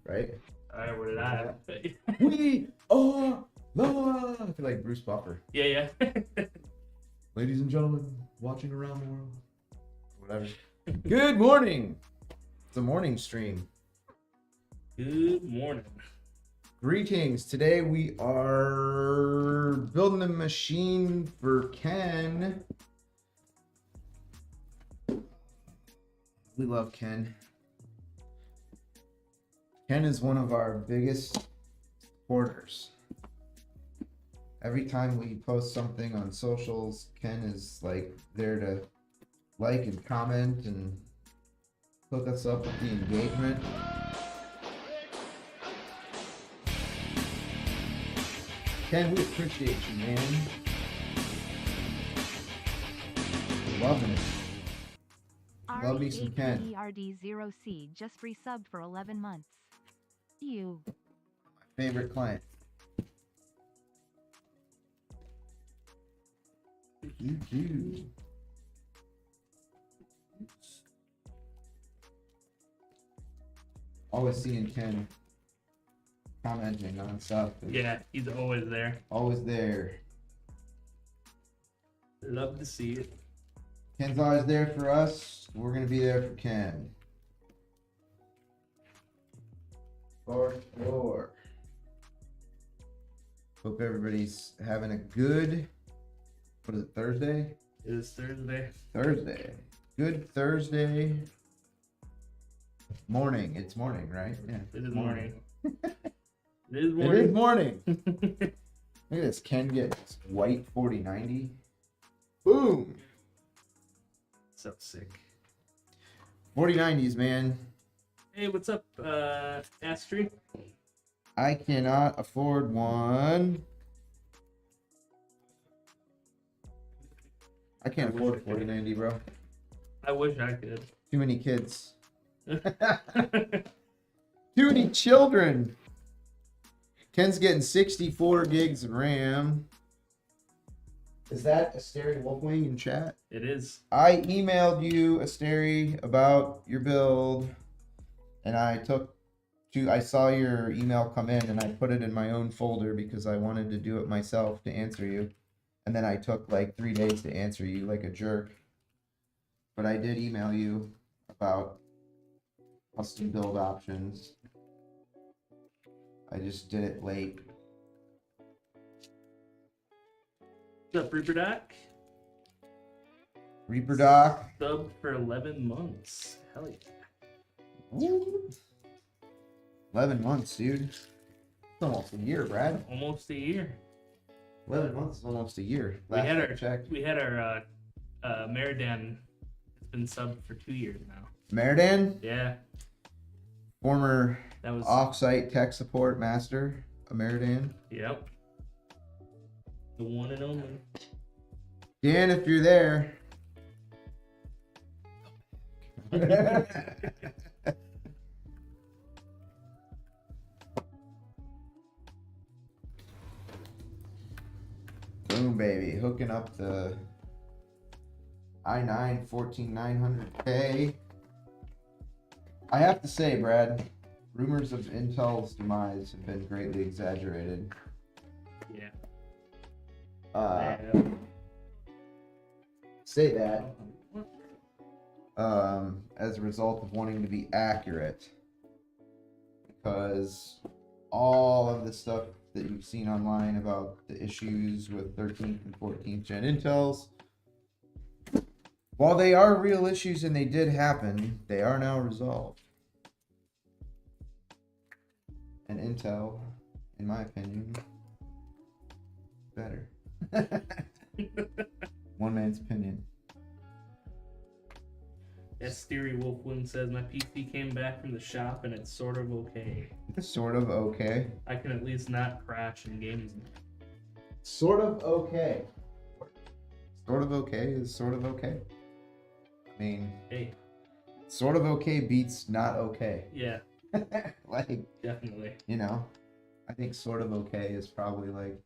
right? Alright, what did I? We are live. I feel like Bruce Buffer. Yeah. Ladies and gentlemen, watching around the world, whatever. Good morning. It's a morning stream. Good morning. Greetings. Today we are building a machine for Ken. We love Ken. Ken is one of our biggest supporters. Every time we post something on socials, Ken is like there to like and comment and hook us up with the engagement. Ken, we appreciate you, man. Loving it. Love me some Ken. ERD0C just resubbed for 11 months. You. My favorite client. You do. Always seeing Ken commenting on stuff. Yeah, he's always there. Always there. Love to see it. Ken's always there for us. We're gonna be there for Ken. For sure. Hope everybody's having a good, what is it, Thursday? It is Thursday. Thursday. Good Thursday morning. It's morning, right? Yeah. It is morning. It is It morning. is morning. Look at this. Ken gets white 4090. Boom. So sick. 4090s, man. Hey, what's up, Astrid? I cannot afford one. I can't afford a 4090, bro. I wish I could. Too many kids. Too many children. Ken's getting 64 gigs of RAM. Is that Asteri Wolfwing in chat? It is. I emailed you, Asteri, about your build, and I saw your email come in, and I put it in my own folder because I wanted to do it myself to answer you. And then I took like 3 days to answer you like a jerk. But I did email you about custom build options. I just did it late. What's up, Reaper Doc? Reaper Doc. Sub for 11 months. Hell yeah. Woo. 11 months, dude. It's almost a year, Brad. Almost a year. 11 months is almost a year. We had our check. Meridan. It's been subbed for 2 years now. Meridan, Yeah, former that was. off-site tech support master of Meridan. Yep. The one and only. Dan, if you're there. Boom, baby. Hooking up the i9 14900K. I have to say, Brad, rumors of Intel's demise have been greatly exaggerated. Yeah. Say that as a result of wanting to be accurate, because all of the stuff that you've seen online about the issues with 13th and 14th gen Intels, while they are real issues and they did happen, they are now resolved. And Intel, in my opinion, better. One man's opinion. Asteri Wolfwing says my PC came back from the shop and it's sort of okay. It's sort of okay. I can at least not crash in games now. Sort of okay. Sort of okay is sort of okay. I mean, Hey, sort of okay beats not okay. yeah, Like, definitely. you know, I think sort of okay is probably like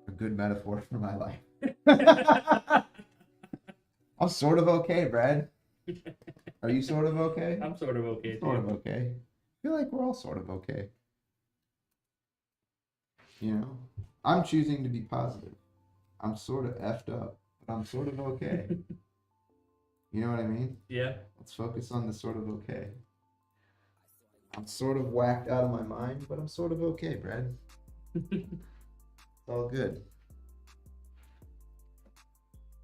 a good metaphor for my life. I'm sort of okay, Brad. Are you sort of okay? I'm sort of okay Sort too. of okay. feel like we're all sort of okay. You know, I'm choosing to be positive. I'm sort of effed up, but I'm sort of okay. You know what I mean? Yeah. Let's focus on the sort of okay. I'm sort of whacked out of my mind, but I'm sort of okay, Brad. It's all good.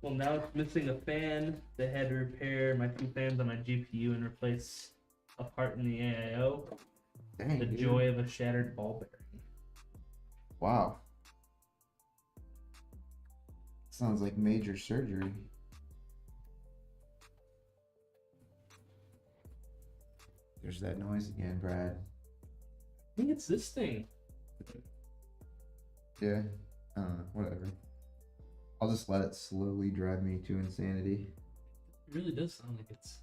Well, now it's missing a fan. They had to repair my 2 fans on my GPU and replace a part in the AIO. Dang, The dude. joy of a shattered ball bearing. Wow. Sounds like major surgery. There's that noise again, Brad. I think it's this thing. Yeah. I don't know. Whatever. I'll just let it slowly drive me to insanity. It really does sound like it's.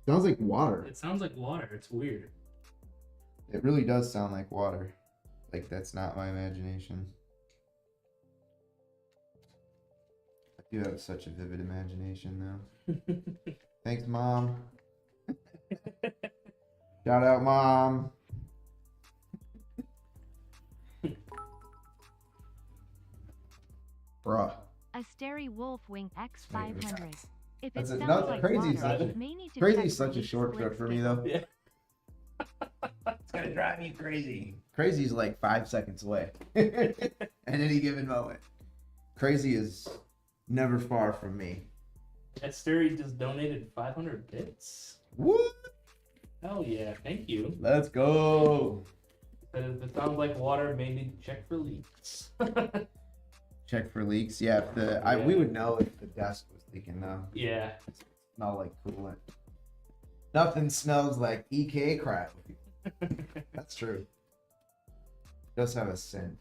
Sounds like water. It sounds like water. It's weird. It really does sound like water. Like, that's not my imagination. I do have such a vivid imagination, though. Thanks, Mom. Shout out, Mom. Bruh. A Stary Wolfwing X500. If it That's it. sounds No, like Crazy's water, such a- you may need to Crazy's check such a release short split for me, stick. though. Yeah. It's gonna drive me crazy. Crazy's like 5 seconds away at any given moment. Crazy is never far from me. That Steri just donated 500 bits. What? Hell yeah, thank you. Let's go. But if it sounds like water, maybe check for leaks. Check for leaks. Yeah, if we would know if the desk was leaking though. Yeah. It smell like coolant. Nothing smells like EK crap. That's true. It does have a scent.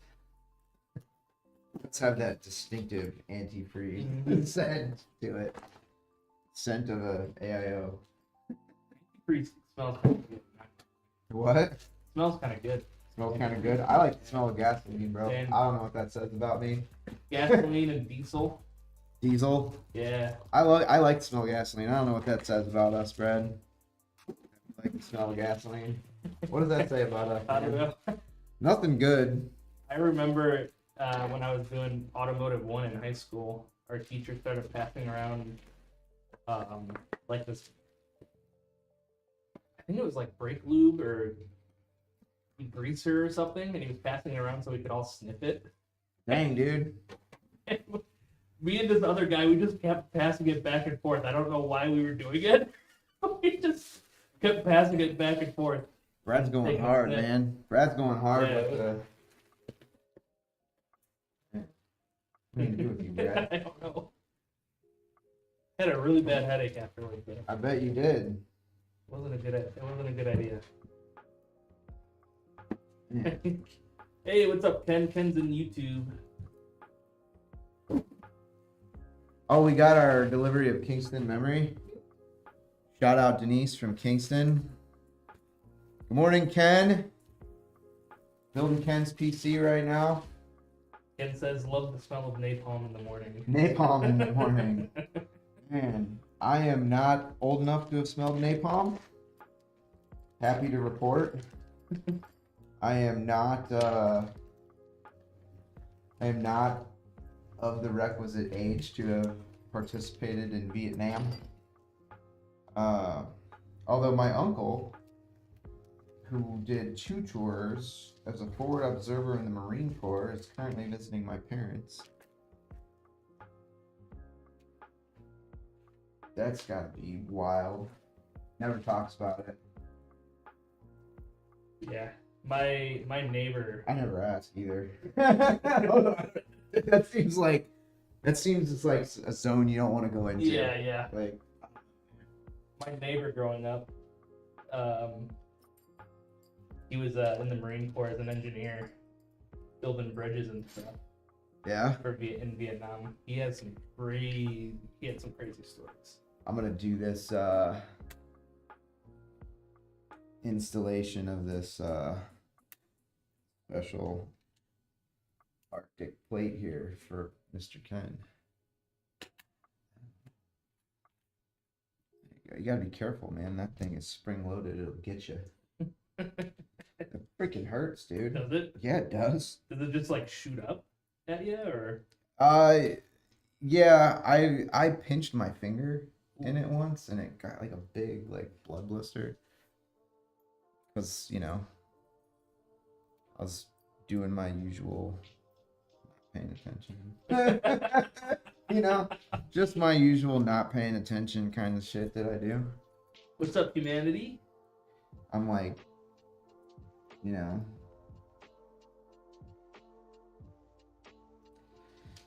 Let's have that distinctive antifreeze scent to it. Scent of a AIO. Freeze smells kind of good. What? Smells kind of good. Smells kind of good. I like the smell of gasoline, bro. Damn. I don't know what that says about me. Gasoline and diesel. Diesel. Yeah. I like the smell of gasoline. I don't know what that says about us, Brad. I like the smell of gasoline. What does that say about us? I don't man? know. Nothing good. I remember when I was doing Automotive 1 in high school, our teacher started passing around like this, I think it was like brake lube or greaser or something, and he was passing it around so we could all sniff it. Dang, dude. Me and this other guy, we just kept passing it back and forth. I don't know why we were doing it. We just kept passing it back and forth. Brad's going Taking a hard, sniff. man. Brad's going hard Yeah, with the. What do you do with you, Brad? I don't know. Had a really bad headache afterwards. Though. I bet you did. It wasn't a good idea. Yeah. Hey, what's up, Ken? Ken's in YouTube. Oh, we got our delivery of Kingston memory. Shout out Denise from Kingston. Good morning, Ken. Building Ken's PC right now. Ken says, love the smell of napalm in the morning. Napalm in the morning. Man, I am not old enough to have smelled napalm. Happy to report. I am not of the requisite age to have participated in Vietnam. Although my uncle, who did 2 tours as a forward observer in the Marine Corps, is currently visiting my parents. That's gotta be wild. Never talks about it. Yeah. My neighbor. I never ask either. That seems like it's like a zone you don't want to go into. Yeah. Like, My neighbor growing up, he was in the Marine Corps as an engineer, building bridges and stuff yeah, in Vietnam. He had some crazy stories. I'm gonna do this installation of this special Arctic plate here for Mr. Ken. You gotta be careful, man. That thing is spring loaded. It'll get you. It freaking hurts, dude. Does it? Yeah, it does. Does it just like shoot up at you or? Yeah, I pinched my finger in it once, and it got like a big like blood blister. Because, I was doing my usual, not paying attention. Just my usual not paying attention kind of shit that I do. What's up, humanity? I'm like, you know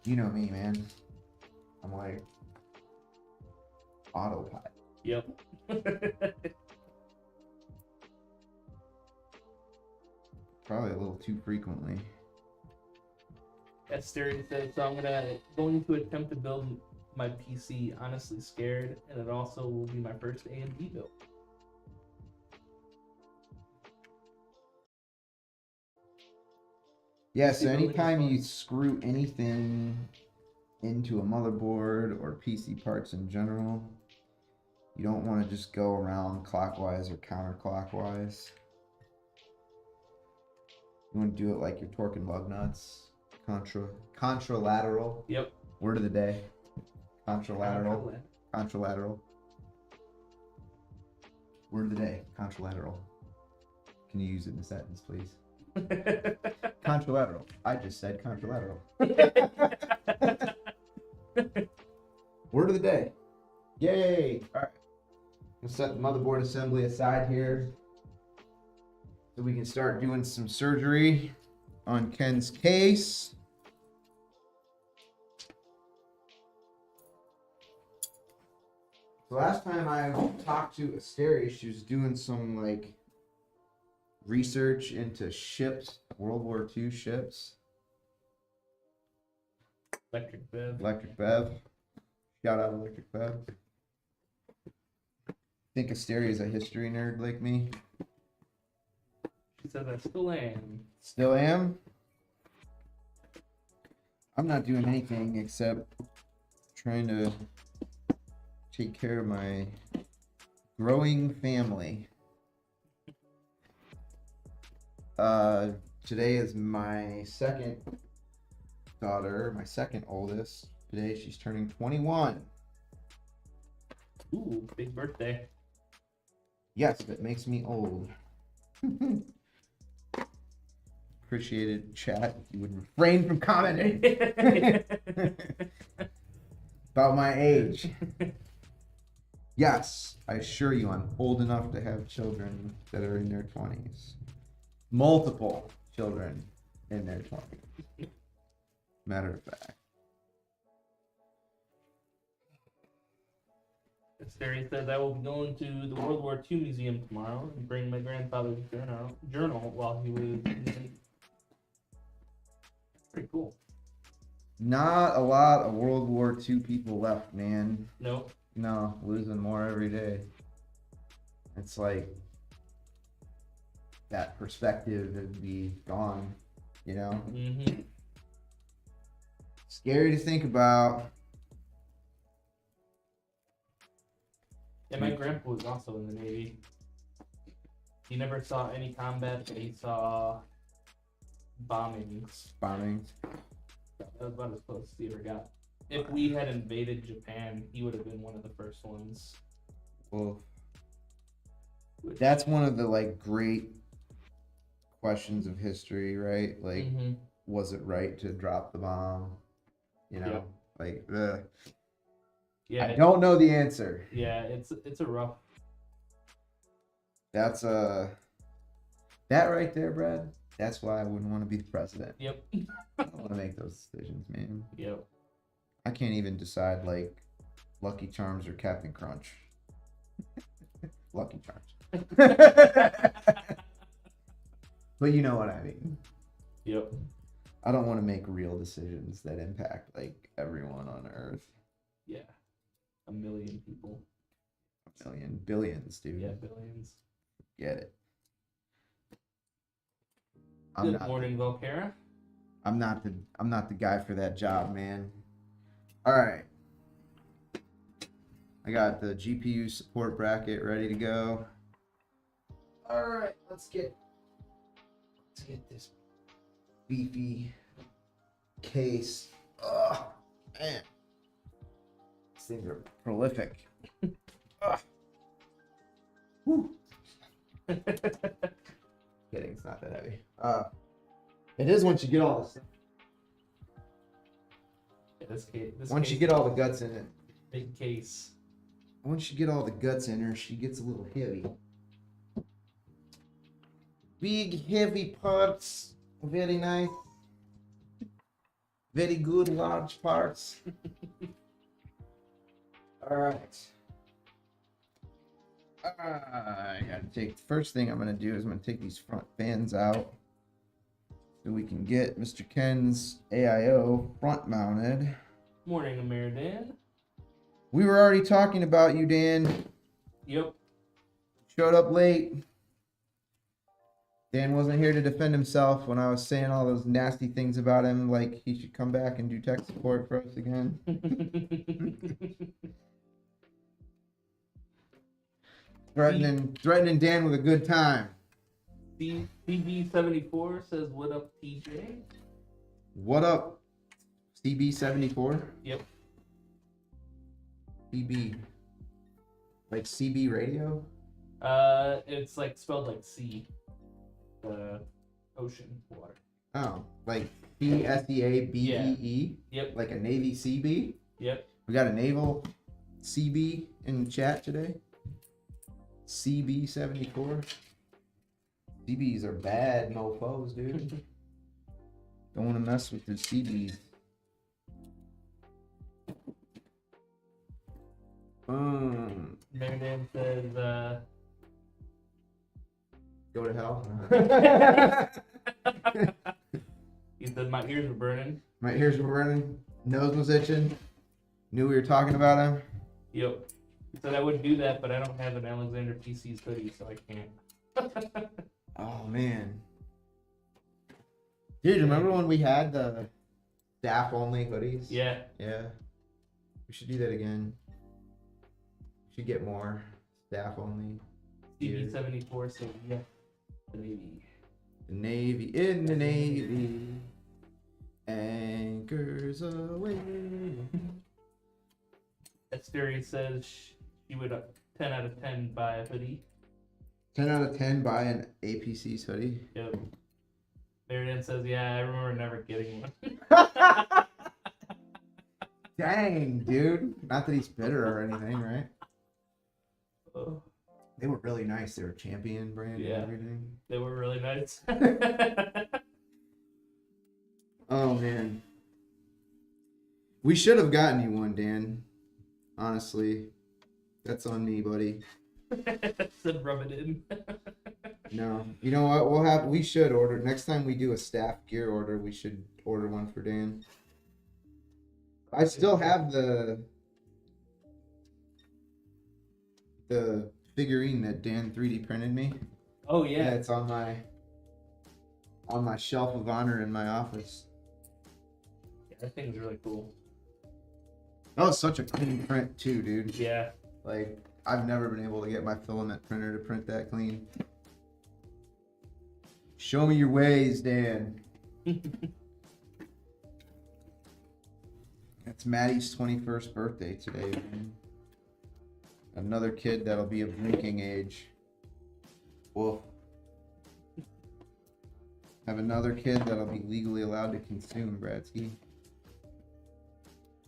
me, man. I'm like autopilot. Yep. Probably a little too frequently. As Stereo said, so I'm going to attempt to build my PC. Honestly scared, and it also will be my first AMD build. Yeah, so anytime you screw anything into a motherboard or PC parts in general, you don't want to just go around clockwise or counterclockwise. You want to do it like you're torquing lug nuts. Contralateral. Yep. Word of the day. Contralateral. Contralateral. Word of the day. Contralateral. Can you use it in a sentence, please? Contralateral. I just said contralateral. Word of the day. Yay! Alright. We'll set the motherboard assembly aside here so we can start doing some surgery on Ken's case. The last time I talked to Asteri, she was doing some research into ships, World War II ships. Electric Bev. Electric Bev. Shout out Electric Bev. Think Asteri is a history nerd like me? She says I still am. Still am? I'm not doing anything except trying to take care of my growing family. Today is my second daughter, my second oldest. Today she's turning 21. Ooh, big birthday. Yes, that makes me old. Appreciated, chat. You would refrain from commenting about my age. Yes, I assure you I'm old enough to have children that are in their 20s. Multiple children in their 20s. Matter of fact. Asteri says I will be going to the World War II Museum tomorrow and bring my grandfather's journal while he was in the Navy. Pretty cool. Not a lot of World War II people left, man. Nope. No, losing more every day. It's like that perspective would be gone, Mm-hmm. Scary to think about. Yeah, my grandpa was also in the Navy. He never saw any combat, but he saw bombings. Bombings. That was about as close as he ever got. If we had invaded Japan, he would have been one of the first ones. Well, that's one of the great questions of history, right? Mhm. Was it right to drop the bomb? Yep. I don't know the answer. Yeah, it's a rough. That's that right there, Brad. That's why I wouldn't want to be the president. Yep. I don't want to make those decisions, man. Yep. I can't even decide Lucky Charms or Captain Crunch. Lucky Charms. But you know what I mean. Yep. I don't want to make real decisions that impact everyone on Earth. Yeah. A million people. A million, billions, dude. Yeah, billions. Get it. Good morning, Volcara. I'm not the guy for that job, man. All right. I got the GPU support bracket ready to go. All right, let's get this beefy case. Oh man, these things are prolific. Ugh. Whew. Kidding, it's not that heavy. It is once you get all this. Yeah, this Once you case get all the guts in it. big case. Once you get all the guts in her, she gets a little heavy. Big, heavy parts. Very nice. Very good, large parts. Alright. I gotta take, first thing I'm gonna do is I'm gonna take these front fans out so we can get Mr. Ken's AIO front mounted. Morning, Ameridan. We were already talking about you, Dan. Yep. Showed up late. Dan wasn't here to defend himself when I was saying all those nasty things about him, like he should come back and do tech support for us again. Threatening Dan with a good time. CB74 says, "What up, TJ?" What up, CB74? Yep. CB. Like CB radio? It's like spelled like sea. Ocean water. Oh, like PSEABEE? Yep. Like a Navy CB? Yep. We got a naval CB in chat today. CB74. CBs are bad mofos, dude. Don't want to mess with the CBs. Ameridan says, Go to hell. he said, "My ears are burning." My ears were burning. Nose was itching. Knew we were talking about him. Yep. He said I would do that, but I don't have an Alexander PC's hoodie, so I can't. Oh, man. Dude, remember when we had the staff-only hoodies? Yeah. Yeah. We should do that again. We should get more staff-only. CB74 said, "Yeah, the Navy." The Navy, in the Navy, anchors away. Esteri says she would 10 out of 10 buy a hoodie. 10 out of 10 buy an APC's hoodie. Yep. Marianne says, "Yeah, I remember never getting one." Dang, dude. Not that he's bitter or anything, right? Oh, They were really nice. They were champion brand Yeah. and everything. they were really nice. Oh, man. We should have gotten you one, Dan. Honestly. That's on me, buddy. Said rub it in. No. You know what? We should order. Next time we do a staff gear order, we should order one for Dan. I still have the figurine that Dan 3D printed me. Oh yeah. It's on my shelf of honor in my office. Yeah, that thing's really cool. That was such a clean print too, dude. Yeah. Like, I've never been able to get my filament printer to print that clean. Show me your ways, Dan. It's Maddie's 21st birthday today, man. Another kid that'll be of drinking age. Woof. Have another kid that'll be legally allowed to consume, Bradsky.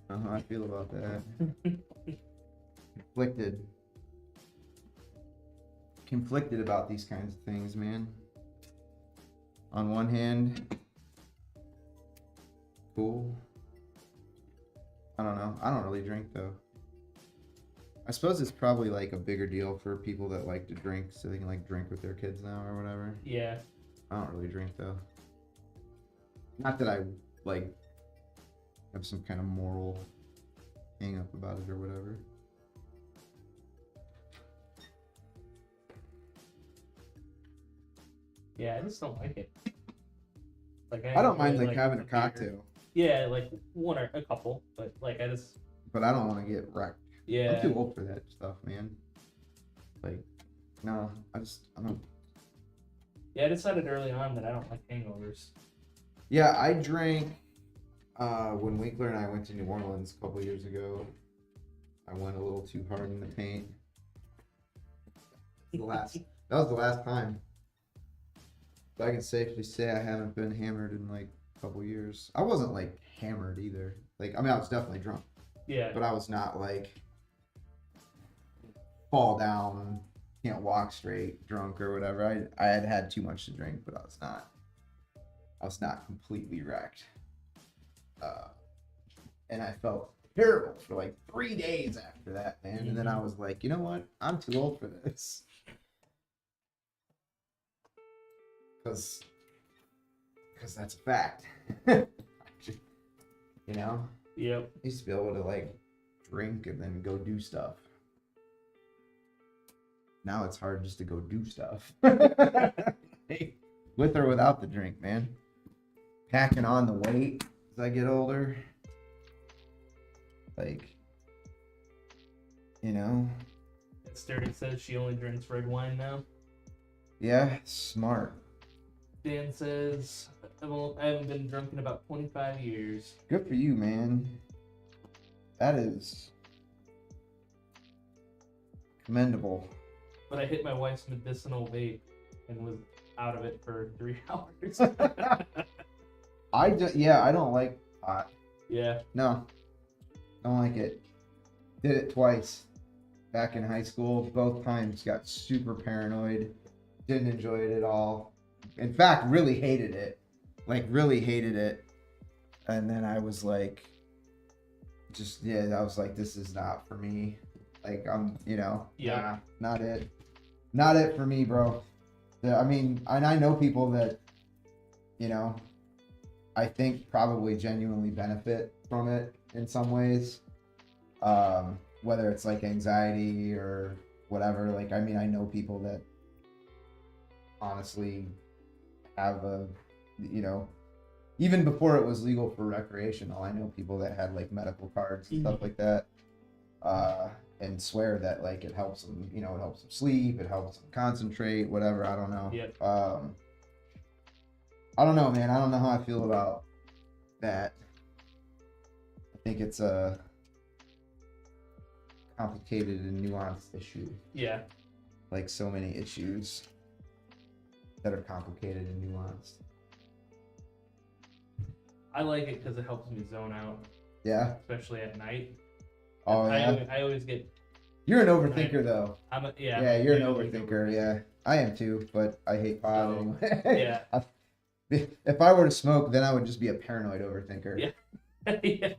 How I feel about that. Conflicted about these kinds of things, man. On one hand, cool. I don't know. I don't really drink though. I suppose it's probably like a bigger deal for people that like to drink so they can like drink with their kids now or whatever. Yeah. I don't really drink though. Not that I like have some kind of moral hang up about it or whatever. Yeah, I just don't like it. Like I don't mind really like having a beer. cocktail, Yeah, like one or a couple, but like I just but I don't want to get wrecked. yeah. I'm too old for that stuff, man. Like, no, I don't. Yeah, I decided early on that I don't like hangovers. Yeah, I drank when Winkler and I went to New Orleans a couple years ago. I went a little too hard in the paint. That was the last time. But I can safely say I haven't been hammered in like a couple years. I wasn't like hammered either. Like, I mean, I was definitely drunk, Yeah. but I was not like fall down, can't walk straight, drunk or whatever. I had had too much to drink, but I was not completely wrecked. And I felt terrible for like 3 days after that, man. And then I was like, you know what? I'm too old for this. Because that's a fact. You know? Yep. I used to be able to like drink and then go do stuff. Now it's hard just to go do stuff. With or without the drink, man. Packing on the weight as I get older. Like, you know? Sturdy says she only drinks red wine now. Yeah, smart. Dan says, I haven't been drunk in about 25 years. Good for you, man. That is commendable. But I hit my wife's medicinal vape and was out of it for 3 hours. I don't like pot. Yeah. No, don't like it. Did it twice back in high school. Both times got super paranoid. Didn't enjoy it at all. In fact, really hated it. Like, really hated it. And then I was like, I was like, this is not for me. Like, Yeah. Not it. Not it for me, bro. I mean, and I know people that, I think probably genuinely benefit from it in some ways. Whether it's like anxiety or whatever. Like, I mean, I know people that honestly have even before it was legal for recreational, I know people that had like medical cards and stuff like that. And swear that like it helps them, it helps them sleep, it helps them concentrate, whatever. I don't know. Yep. I don't know, man. I don't know how I feel about that. I think it's a complicated and nuanced issue. Yeah. Like so many issues that are complicated and nuanced. I like it because it helps me zone out. Yeah. Especially at night. Oh, yeah. I always get. You're an overthinker, though. Yeah, you're an overthinker. Yeah, I am too, but I hate pot anyway. Yeah. If I were to smoke, then I would just be a paranoid overthinker. Yeah. Yeah.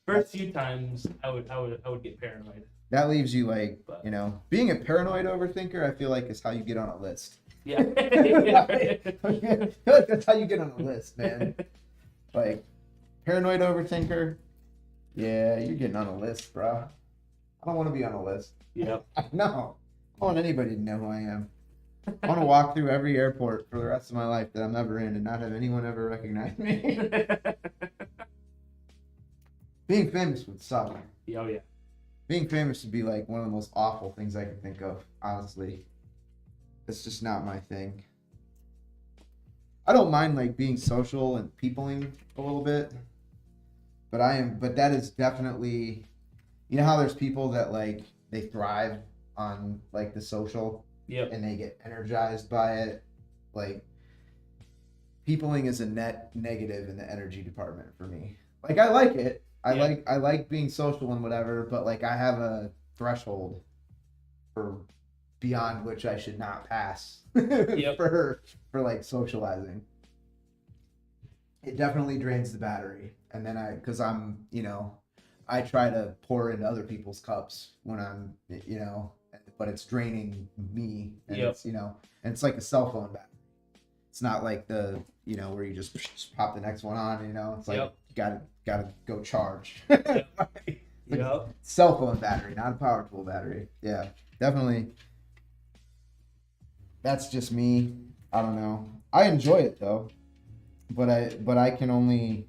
First few times, I would get paranoid. That leaves you like, But- being a paranoid overthinker. I feel like is how you get on a list. Yeah. I feel like that's how you get on a list, man. Like, paranoid overthinker. Yeah, you're getting on a list, bro. I don't want to be on a list. Yep. No, I don't want anybody to know who I am. I want to walk through every airport for the rest of my life that I'm ever in and not have anyone ever recognize me. Being famous would suck. Oh yeah. Being famous would be like one of the most awful things I can think of, honestly. It's just not my thing. I don't mind like being social and peopling a little bit. But that is definitely, how there's people that like, they thrive on like the social. Yep. And they get energized by it. Like, peopling is a net negative in the energy department for me. Like, I like it. I like being social and whatever, but like I have a threshold for beyond which I should not pass for like socializing. It definitely drains the battery. And then because I'm, I try to pour into other people's cups when I'm, but it's draining me. And it's, and it's like a cell phone battery. It's not like the, where you just pop the next one on, it's like, gotta go charge. Yep. Cell phone battery, not a power tool battery. Yeah, definitely. That's just me. I don't know. I enjoy it though, but I can only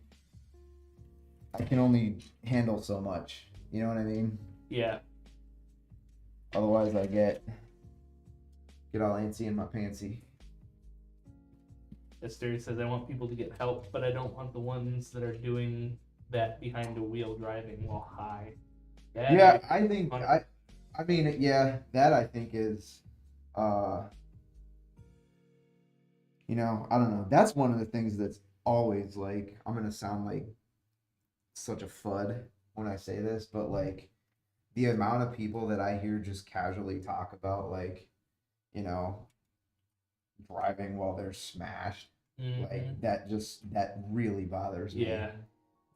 handle so much. You know what I mean? Yeah. Otherwise, I get all antsy in my pantsy. Esther says, I want people to get help, but I don't want the ones that are doing that behind the wheel driving while high. That Yeah, I I think 100 I mean, yeah, that I think is, uh, I don't know. That's one of the things that's always like, I'm gonna sound like such a FUD when I say this, but like the amount of people that I hear just casually talk about like, you know, driving while they're smashed, like that really bothers me. Yeah.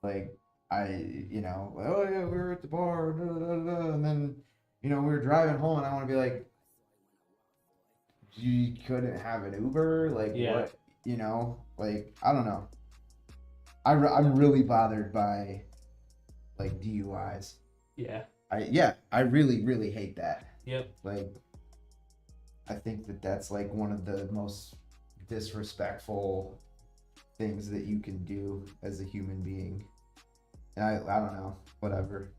Like oh yeah, we were at the bar, da, da, da, da, and then, we were driving home, and I want to be like, you couldn't have an Uber, like Yeah. what, like I don't know. I'm really bothered by like DUIs. Yeah. I really really hate that. Yep. Like I think that that's like one of the most disrespectful things that you can do as a human being. And I don't know, whatever.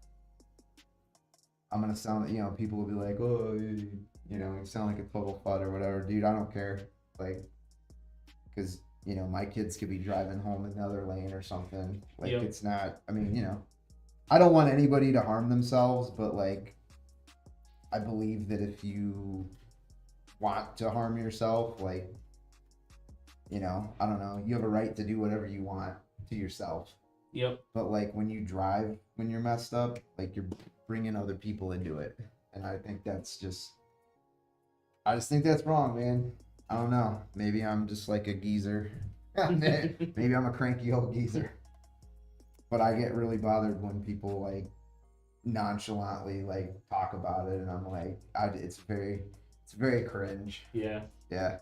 I'm gonna sound, people will be like, oh, you sound like a total FUD or whatever. Dude, I don't care. Like, because, my kids could be driving home in the other lane or something. Like, Yep. it's not, I mean, I don't want anybody to harm themselves, but like, I believe that if you want to harm yourself, like, I don't know, you have a right to do whatever you want to yourself. Yep. But like when you drive when you're messed up, like you're bringing other people into it, and I think I just think that's wrong, man. I don't know. Maybe I'm just like a geezer. Maybe I'm a cranky old geezer. But I get really bothered when people like nonchalantly like talk about it, and I'm like, it's very cringe. Yeah. Yeah.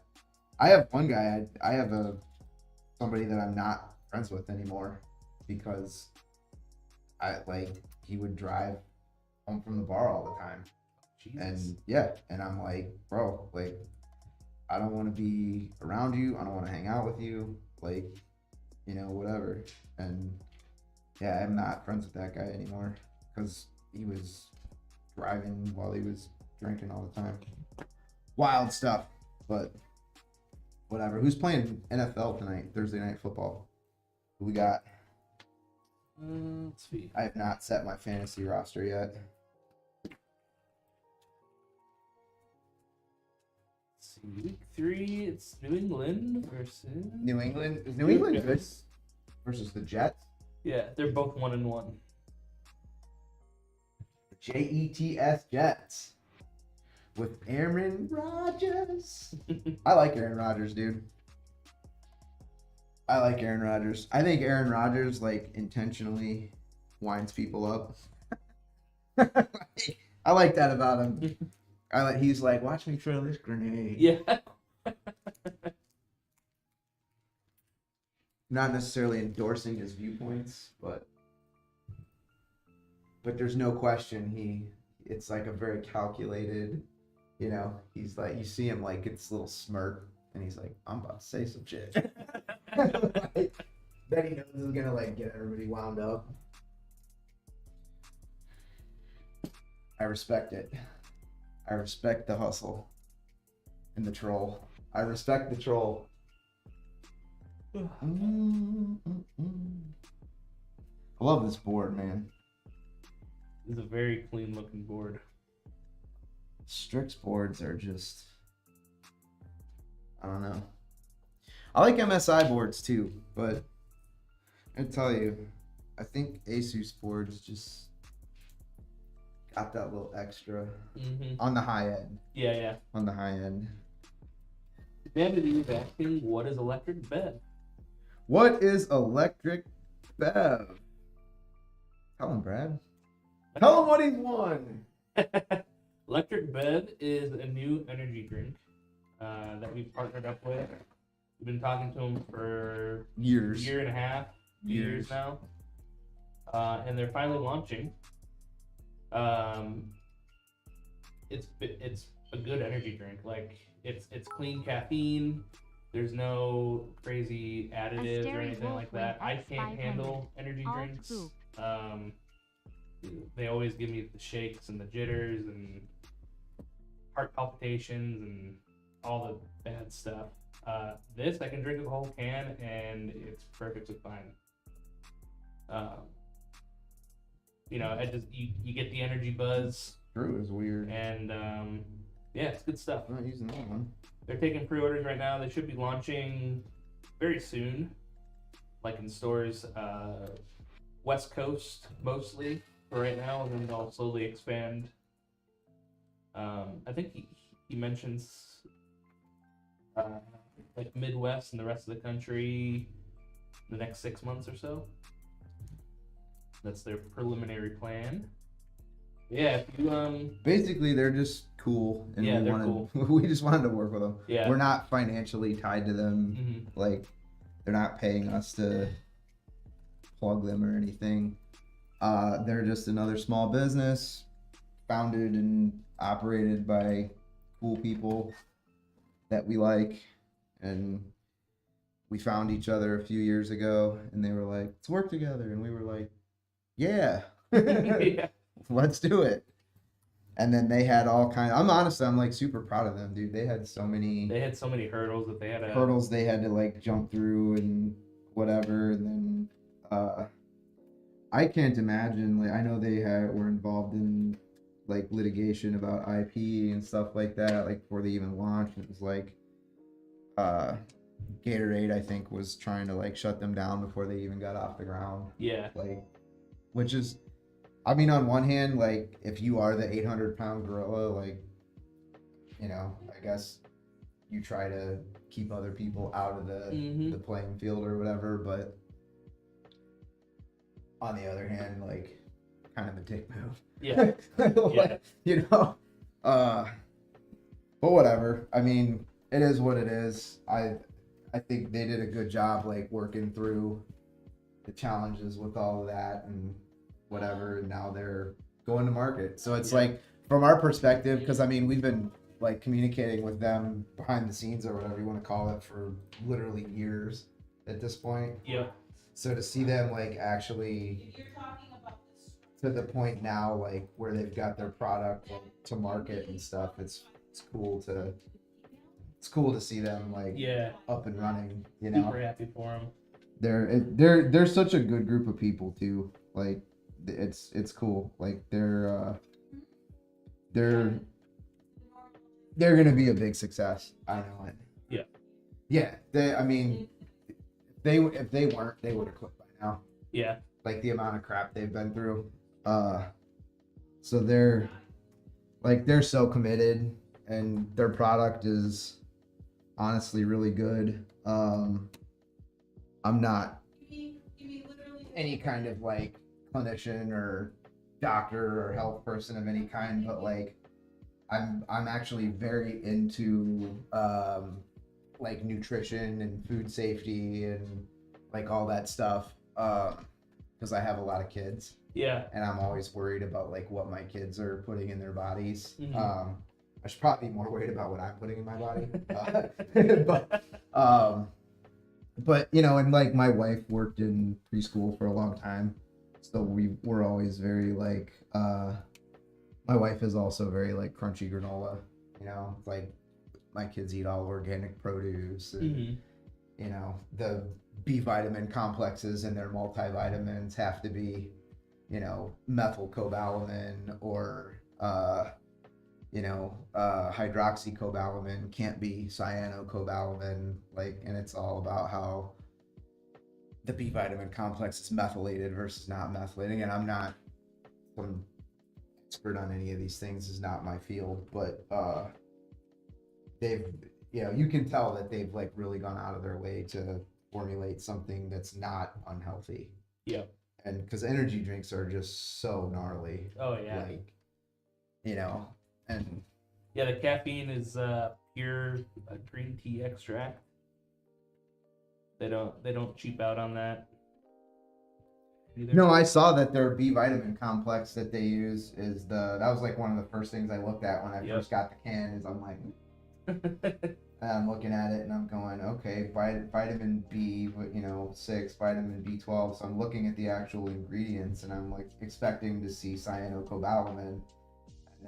I have one guy. I have somebody that I'm not friends with anymore because he would drive home from the bar all the time. Jesus. And yeah, and I'm like, bro, like I don't want to be around you. I don't want to hang out with you. Like, whatever. And yeah, I'm not friends with that guy anymore because he was driving while he was drinking all the time. Wild stuff, but whatever. Who's playing NFL tonight? Thursday night football. Who we got? Let's see. I have not set my fantasy roster yet. Let's see. Week 3, it's New England versus New England. Is New England good versus the Jets? Yeah, they're both 1-1. Jets Jets with Aaron Rodgers. I like Aaron Rodgers, dude. I like Aaron Rodgers. I think Aaron Rodgers like intentionally winds people up. I like that about him. He's like, watch me throw this grenade. Yeah. Not necessarily endorsing his viewpoints, but there's no question it's like a very calculated, he's like, you see him like it's a little smirk, and he's like, I'm about to say some shit. Like, that he knows is gonna like get everybody wound up. I respect it. I respect the hustle and the troll. I respect the troll. I love this board, man. It's a very clean looking board. Strix boards are just, I don't know. I like MSI boards too, but I tell you, I think Asus boards just got that little extra on the high end. Yeah. On the high end. Vanity is asking, what is electric bed? What is electric bev? Tell him, Brad. Tell him what he's won. Electric Bed is a new energy drink that we've partnered up with. We've been talking to them for Years. a year and a half, 2 years now, and they're finally launching. It's a good energy drink. Like it's clean caffeine. There's no crazy additives or anything like that. I can't handle energy drinks. They always give me the shakes and the jitters and heart palpitations and all the bad stuff. This I can drink a whole can and it's perfectly fine. Um, I just you get the energy buzz Brew is weird. and yeah, it's good stuff. I'm not using that one. They're taking pre-orders right now. They should be launching very soon, like in stores, West Coast mostly for right now, and then they'll slowly expand. I think he mentions like Midwest and the rest of the country the next 6 months or so. That's their preliminary plan. Yeah, if you Basically, they're just cool, and Yeah, we they're wanted we just wanted to work with them. Yeah. We're not financially tied to them. Mhm. Like, they're not paying us to plug them or anything. They're just another small business, founded and operated by cool people that we like, and we found each other a few years ago, and they were like, "Let's work together," and we were like, "Yeah." Yeah. Let's do it. And then they had all kind of, I'm like super proud of them, dude. They had so many They had so many hurdles that they had to hurdles they had to like jump through and whatever. And then I can't imagine, like, I know were involved in like litigation about IP and stuff like that, like before they even launched. It was like Gatorade, I think, was trying to like shut them down before they even got off the ground. Yeah. Like, which is, I mean, on one hand, like, if you are the 800-pound gorilla, like, I guess you try to keep other people out of the playing field or whatever, but on the other hand, like, kind of a dick move. Yeah. Yeah. But whatever. I mean, it is what it is. I think they did a good job, like, working through the challenges with all of that and whatever, and now they're going to market. So it's like, from our perspective, because I mean, we've been like communicating with them behind the scenes or whatever you want to call it for literally years at this point. Yeah. So to see them like actually to the point now, like where they've got their product to market and stuff, it's cool to see them like up and running. Super happy for them. They're such a good group of people too. Like, it's cool. Like, they're gonna be a big success. I know it. Yeah. I mean, if they weren't, they would have quit by now. Yeah. Like, the amount of crap they've been through. So they're so committed, and their product is honestly really good. I'm not any kind of like clinician or doctor or health person of any kind, but like I'm actually very into like nutrition and food safety and like all that stuff, because I have a lot of kids. Yeah. And I'm always worried about like what my kids are putting in their bodies. Mhm. I should probably be more worried about what I'm putting in my body. But and like my wife worked in preschool for a long time, so we were always very like my wife is also very like crunchy granola, like my kids eat all organic produce, and the B vitamin complexes in their multivitamins have to be methylcobalamin or hydroxycobalamin, can't be cyanocobalamin, like, and it's all about how the B vitamin complex is methylated versus not methylating. And I'm not some expert on any of these things, is not my field, but they've you can tell that they've like really gone out of their way to formulate something that's not unhealthy. Yeah. And because energy drinks are just so gnarly. Oh yeah. Like, and yeah, the caffeine is pure green tea extract. They don't cheap out on that either. No, I saw that their B vitamin complex that they use is that was like one of the first things I looked at when I first got the can. Is I'm like, and I'm looking at it and I'm going, okay, vitamin B, 6, vitamin B12. So I'm looking at the actual ingredients and I'm like expecting to see cyanocobalamin.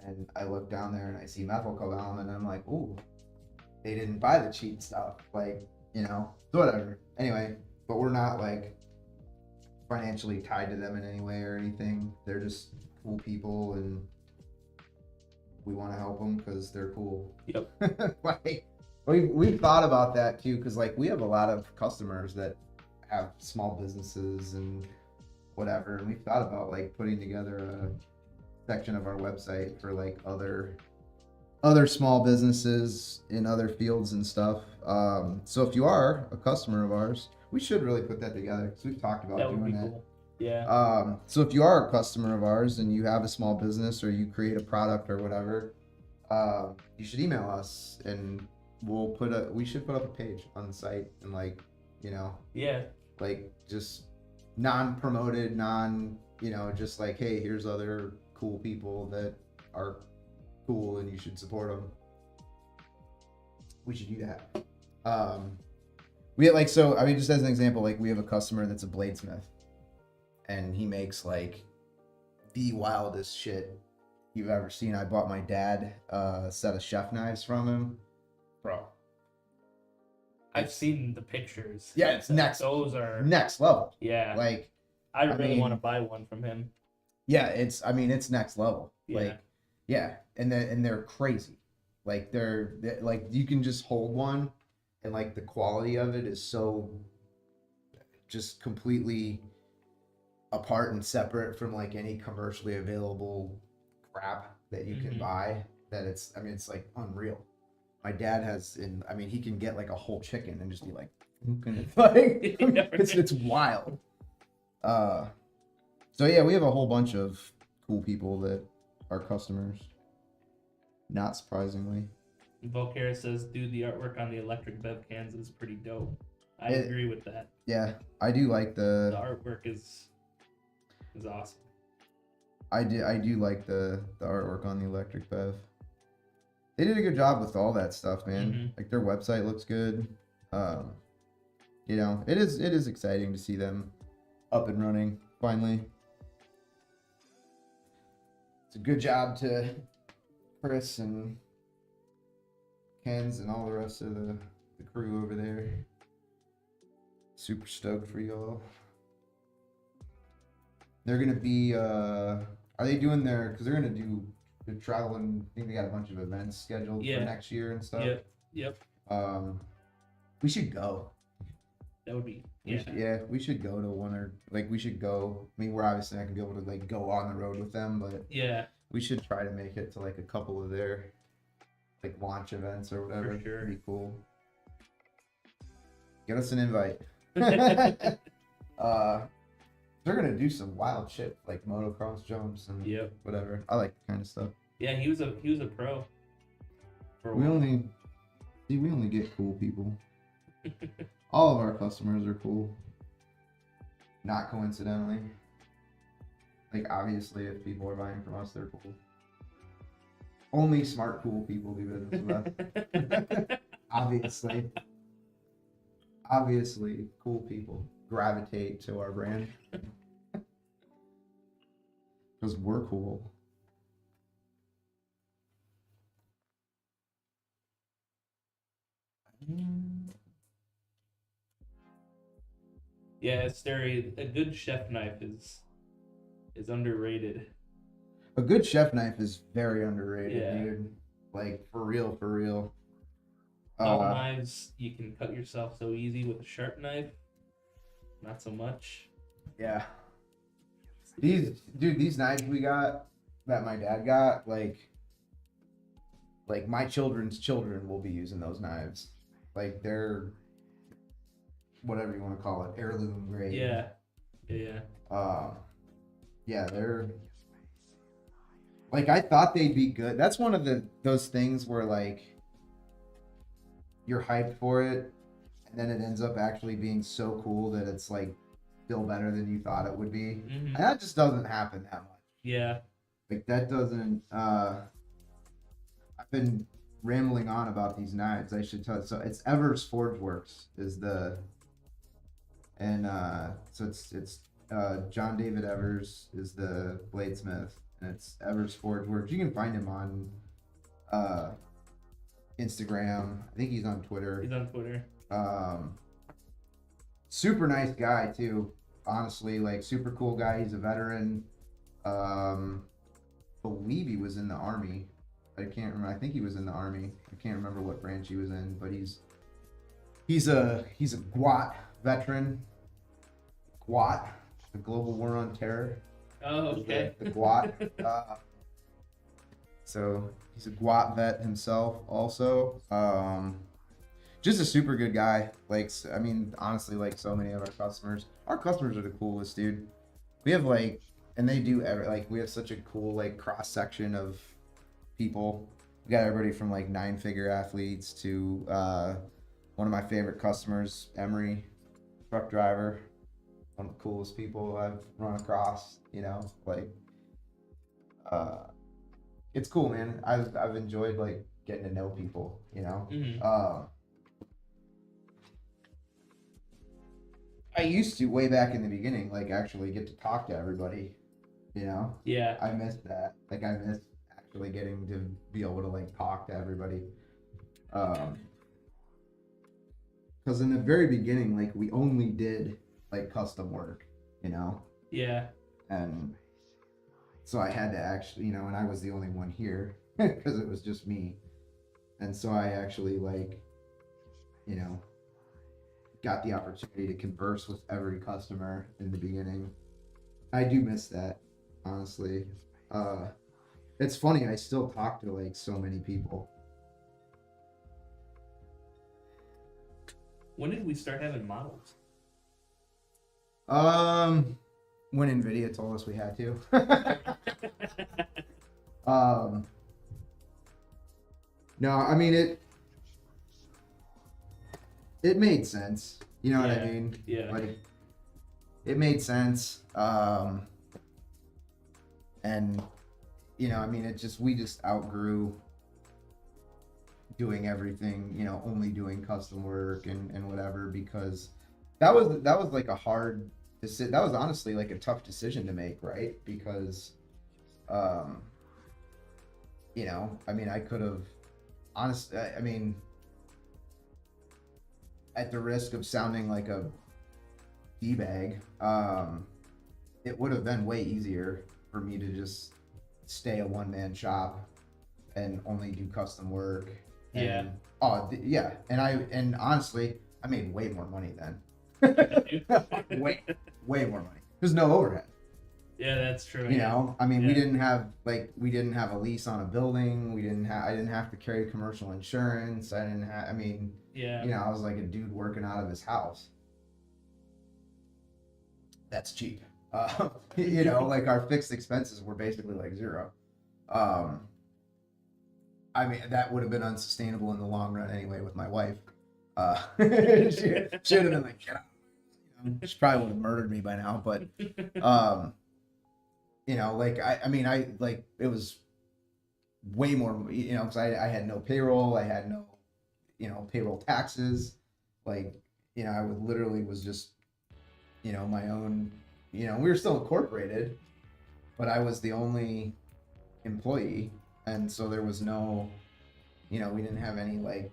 And then I look down there and I see methylcobalamin and I'm like, ooh, they didn't buy the cheap stuff. Like, whatever. Anyway, but we're not like financially tied to them in any way or anything. They're just cool people, and we want to help them because they're cool. Yep. Like, we've thought about that too, because like we have a lot of customers that have small businesses and whatever, and we've thought about like putting together a section of our website for like other small businesses in other fields and stuff. So if you are a customer of ours, we should really put that together because we've talked about That would doing be that. cool. Yeah. So if you are a customer of ours and you have a small business or you create a product or whatever, you should email us and we should put up a page on the site and like, Yeah. like just non-promoted, just like, hey, here's other cool people that are cool and you should support them. We should do that. We have just as an example, like we have a customer that's a bladesmith, and he makes like the wildest shit you've ever seen. I bought my dad a set of chef knives from him, bro. I've seen the pictures. Yeah, it's Those are next level. Yeah. Like, I really mean, want to buy one from him. Yeah, it's next level. Yeah. Like, yeah, and they're crazy. Like they're like you can just hold one, and like the quality of it is so just completely apart and separate from like any commercially available crap that you can buy, that it's like unreal. My dad he can get like a whole chicken and just be like it's wild. So yeah, we have a whole bunch of cool people that are customers. Not surprisingly. Volcare says, dude, the artwork on the electric bev cans is pretty dope. I It- agree with that. Yeah, I do like The the artwork is awesome. I do like the artwork on the electric bev. They did a good job with all that stuff, man. Like their website looks good. It is exciting to see them up and running finally. It's a good job to Chris and Ken's and all the rest of the crew over there. Super stoked for y'all. They're gonna be are they doing because they're they're traveling. I think they got a bunch of events scheduled for next year and stuff. Yep. We should go. That would be We should go to one, or like we should go. I mean, we're obviously not gonna be able to like go on the road with them, but yeah, we should try to make it to like a couple of their like launch events or whatever. For sure. It'd be cool. Get us an invite. They're gonna do some wild shit like motocross jumps and whatever. I like that kind of stuff. Yeah, he was a pro. For a We while. only get cool people. All of our customers are cool. Not coincidentally. Like obviously, if people are buying from us, they're cool. Only smart, cool people do business with us. Obviously, cool people gravitate to our brand because we're cool. Yeah, Steri, a good chef knife is underrated. A good chef knife is very underrated, Yeah. dude. Like for real. All knives, you can cut yourself so easy with a sharp knife. Not so much. Yeah. These knives we got that my dad got, like my children's children will be using those knives. Like they're whatever you want to call it, heirloom grade. Yeah. Yeah, they're like I thought they'd be good. That's one of those things where like you're hyped for it and then it ends up actually being so cool that it's like still better than you thought it would be. And that just doesn't happen that much. Yeah. Like that doesn't I've been rambling on about these knives. I should tell. So it's Evers Forge Works is so it's John David Evers is the bladesmith, and it's Evers Forge Works. You can find him on Instagram. I think he's on Twitter. He's on Twitter. Super nice guy too. Honestly, like super cool guy. He's a veteran. Believe he was in the army. I can't remember. I think he was in the army. I can't remember what branch he was in, but he's a Whaaat veteran. Whaaat, the Global War on Terror. Oh, okay. The Whaaat. So he's a Whaaat vet himself, also. Just a super good guy. Like, I mean, honestly, like so many of our customers are the coolest, dude. We have like, and they do we have such a cool like cross section of people. We got everybody from like 9-figure athletes to one of my favorite customers, Emery, truck driver, one of the coolest people I've run across. You know, like, it's cool, man. I've enjoyed like getting to know people. You know. Mm-hmm. I used to way back in the beginning, like actually get to talk to everybody, you know? Yeah. I missed that. Like I missed actually getting to be able to like talk to everybody. Because in the very beginning, like we only did like custom work, you know? Yeah. And so I had to actually, you know, and I was the only one here because it was just me. And so I actually like, you know, got the opportunity to converse with every customer in the beginning. I do miss that, honestly. It's funny, I still talk to like so many people. When did we start having models? When Nvidia told us we had to. No, I mean it made sense. You know what I mean? Yeah. Like, it made sense. And, you know, I mean, we just outgrew doing everything, you know, only doing custom work and whatever, because that was like a hard decision. That was honestly like a tough decision to make, right? Because, you know, I mean, I could have, honestly, I mean, at the risk of sounding like a D-bag, it would have been way easier for me to just stay a one-man shop and only do custom work. And, Yeah. Yeah. And honestly, I made way more money then. way more money. There's no overhead. Yeah, that's true. You know, I mean, Yeah. we didn't have a lease on a building. I didn't have to carry commercial insurance. I mean, Yeah. you know, I was like a dude working out of his house. That's cheap. You know, like our fixed expenses were basically like zero. I mean, that would have been unsustainable in the long run anyway with my wife. She would have been like, get out. She probably would have murdered me by now, but you know, like I mean, it was way more, you know, because I had no payroll, I had no, you know, payroll taxes, like, you know, I would literally was just, you know, my own, you know, we were still incorporated, but I was the only employee, and so there was no, you know, we didn't have any like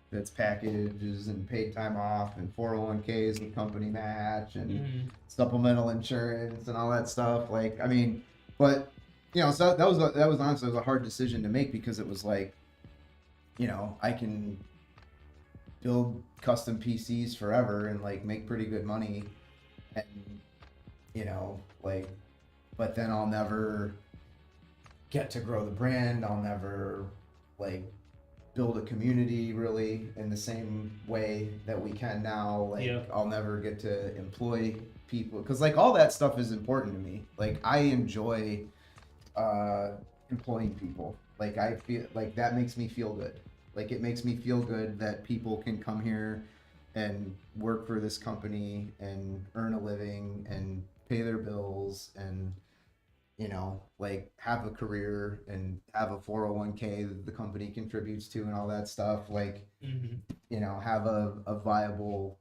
benefits packages and paid time off and 401ks with company match and supplemental insurance and all that stuff. Like, I mean, but you know, so that was honestly, it was a hard decision to make, because it was like, you know, I can build custom PCs forever and like make pretty good money, and you know, like, but then I'll never get to grow the brand. I'll never like build a community really in the same way that we can now. Like, Yeah. I'll never get to employ people, because like all that stuff is important to me. Like, I enjoy employing people. Like, I feel like that makes me feel good. Like, it makes me feel good that people can come here and work for this company and earn a living and pay their bills and, you know, like have a career and have a 401k that the company contributes to and all that stuff. Like, you know, have a viable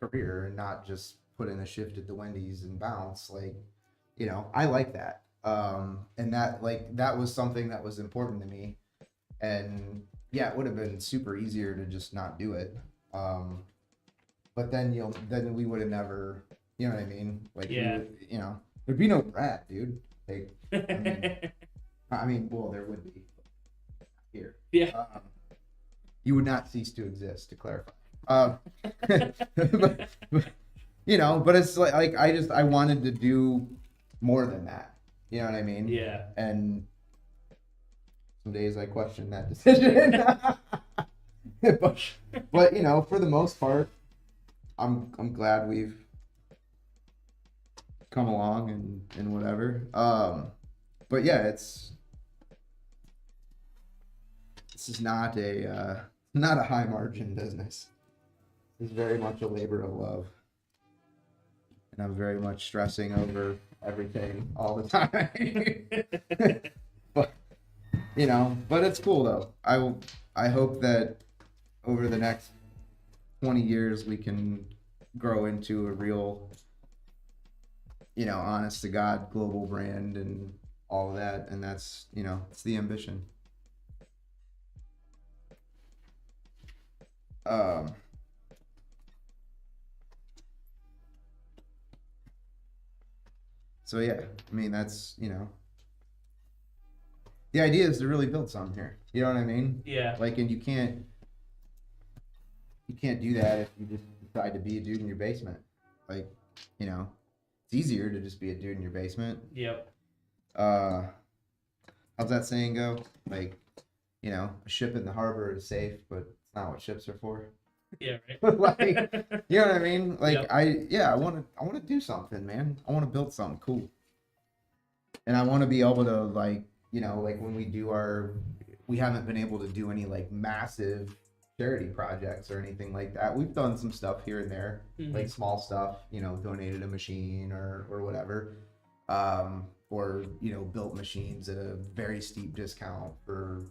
career and not just put in a shift at the Wendy's and bounce. Like, you know, I like that. And that was something that was important to me. And, yeah, it would have been super easier to just not do it. But then we would have never, you know what I mean? Like, Yeah. there'd be no rat, dude. Like, well, there would be here. Yeah. You would not cease to exist, to clarify. But, but it's like I wanted to do more than that. You know what I mean? Yeah. And some days I question that decision. but for the most part, I'm glad we've come along and whatever. But yeah, this is not a high margin business. It's very much a labor of love, and I'm very much stressing over everything all the time. but but it's cool though. I hope that over the next 20 years we can grow into a real, honest to God global brand and all of that, and that's it's the ambition. So yeah, I mean that's the idea is to really build something here. You know what I mean? Yeah. Like, and you can't do that if you just decide to be a dude in your basement. Like, it's easier to just be a dude in your basement. Yep. How's that saying go? Like, a ship in the harbor is safe, but it's not what ships are for. Yeah, right. Like, you know what I mean? Like, Yep. I want to do something, man. I want to build something cool, and I want to be able to like when we haven't been able to do any like massive charity projects or anything like that. We've done some stuff here and there, like small stuff, donated a machine or whatever, or built machines at a very steep discount for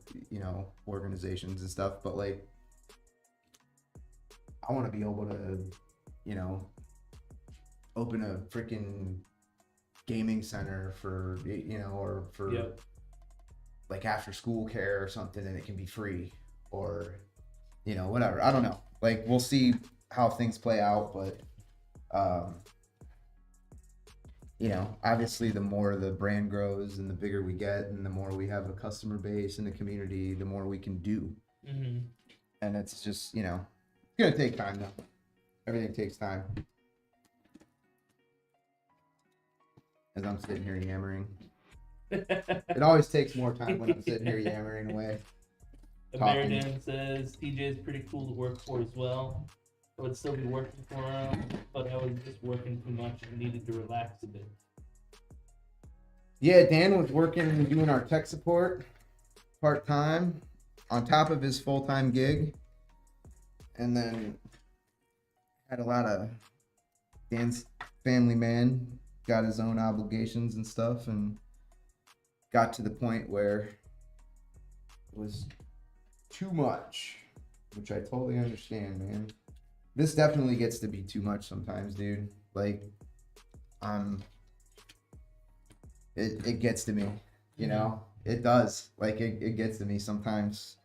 organizations and stuff. But like, I want to be able to open a freaking gaming center for or for Yep. like after school care or something, and it can be free, or whatever. I don't know. Like, we'll see how things play out, but obviously the more the brand grows and the bigger we get and the more we have a customer base and a community, the more we can do. And it's just it's gonna take time though. Everything takes time. As I'm sitting here yammering. It always takes more time when I'm sitting here yammering away. Ameridan says TJ is pretty cool to work for as well. I would still be working for him, but I was just working too much and needed to relax a bit. Yeah, Dan was working doing our tech support part-time on top of his full-time gig, and then had a lot of Dan's family man, got his own obligations and stuff, and got to the point where it was too much, which I totally understand, man. This definitely gets to be too much sometimes, dude. Like, it gets to me, it does. Like, it gets to me sometimes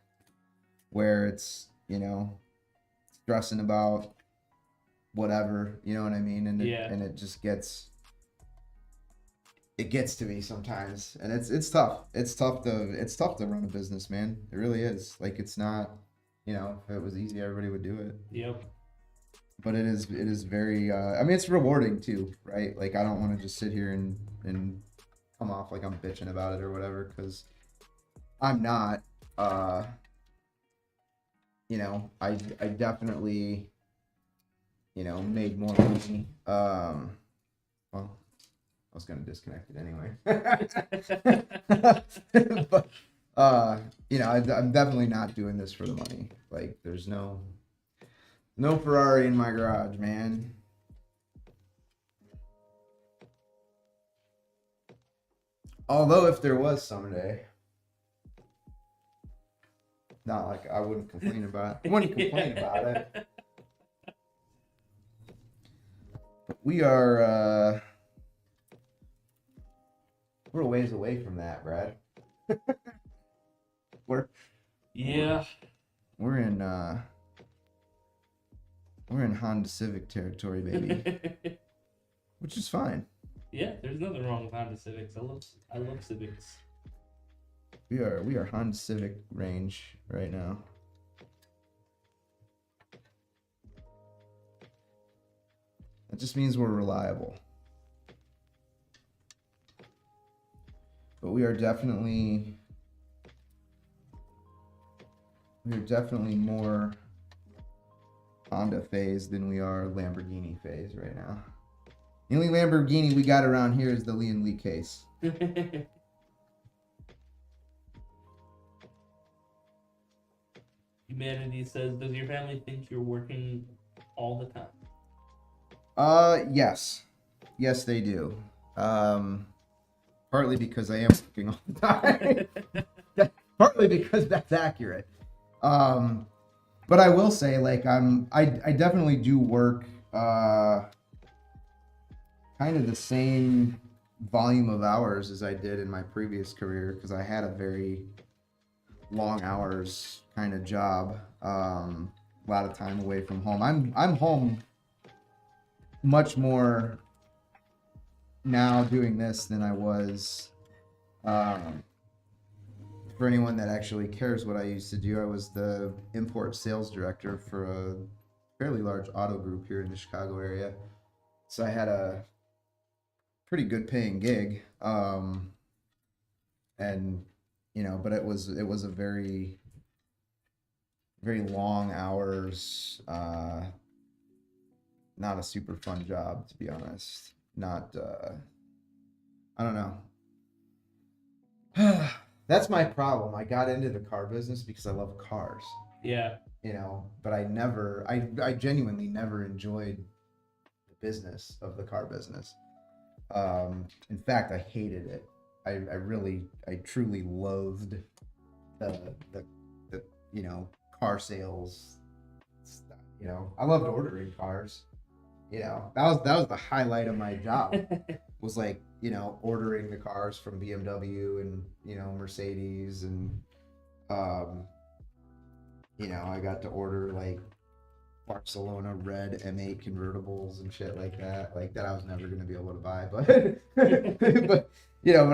where it's, stressing about whatever, you know what I mean? And it just gets to me sometimes, and it's tough. It's tough to run a business, man. It really is. Like, it's not, if it was easy, everybody would do it. Yep. But it is very, I mean, it's rewarding too, right? Like, I don't want to just sit here and come off like I'm bitching about it or whatever, because I'm not. I definitely, made more money. Well, I was gonna disconnect it anyway. But I'm definitely not doing this for the money. Like, there's no Ferrari in my garage, man. Although if there was someday, not like I wouldn't complain about it. I wouldn't complain about it. But we're a ways away from that, Brad. we're Yeah. We're in Honda Civic territory, baby, which is fine. Yeah, there's nothing wrong with Honda Civics. I love Civics. We are Honda Civic range right now. That just means we're reliable. But we are definitely more Honda phase than we are Lamborghini phase right now. The only Lamborghini we got around here is the Lian Lee case. Humanity says, does your family think you're working all the time? Yes. Yes, they do. Partly because I am working all the time. Partly because that's accurate. But I will say, like, I definitely do work kind of the same volume of hours as I did in my previous career, because I had a very long hours kind of job. A lot of time away from home. I'm home much more now doing this than I was. For anyone that actually cares what I used to do, I was the import sales director for a fairly large auto group here in the Chicago area. So I had a pretty good paying gig. And but it was a very, very long hours, not a super fun job, to be honest. Not I don't know. That's my problem. I got into the car business because I love cars. Yeah. But I genuinely never enjoyed the business of the car business. In fact, I hated it. I truly loathed the car sales stuff. I loved ordering cars. That was the highlight of my job. Was like, ordering the cars from BMW and, Mercedes, and, I got to order like Barcelona red M8 convertibles and shit like that I was never going to be able to buy, but, but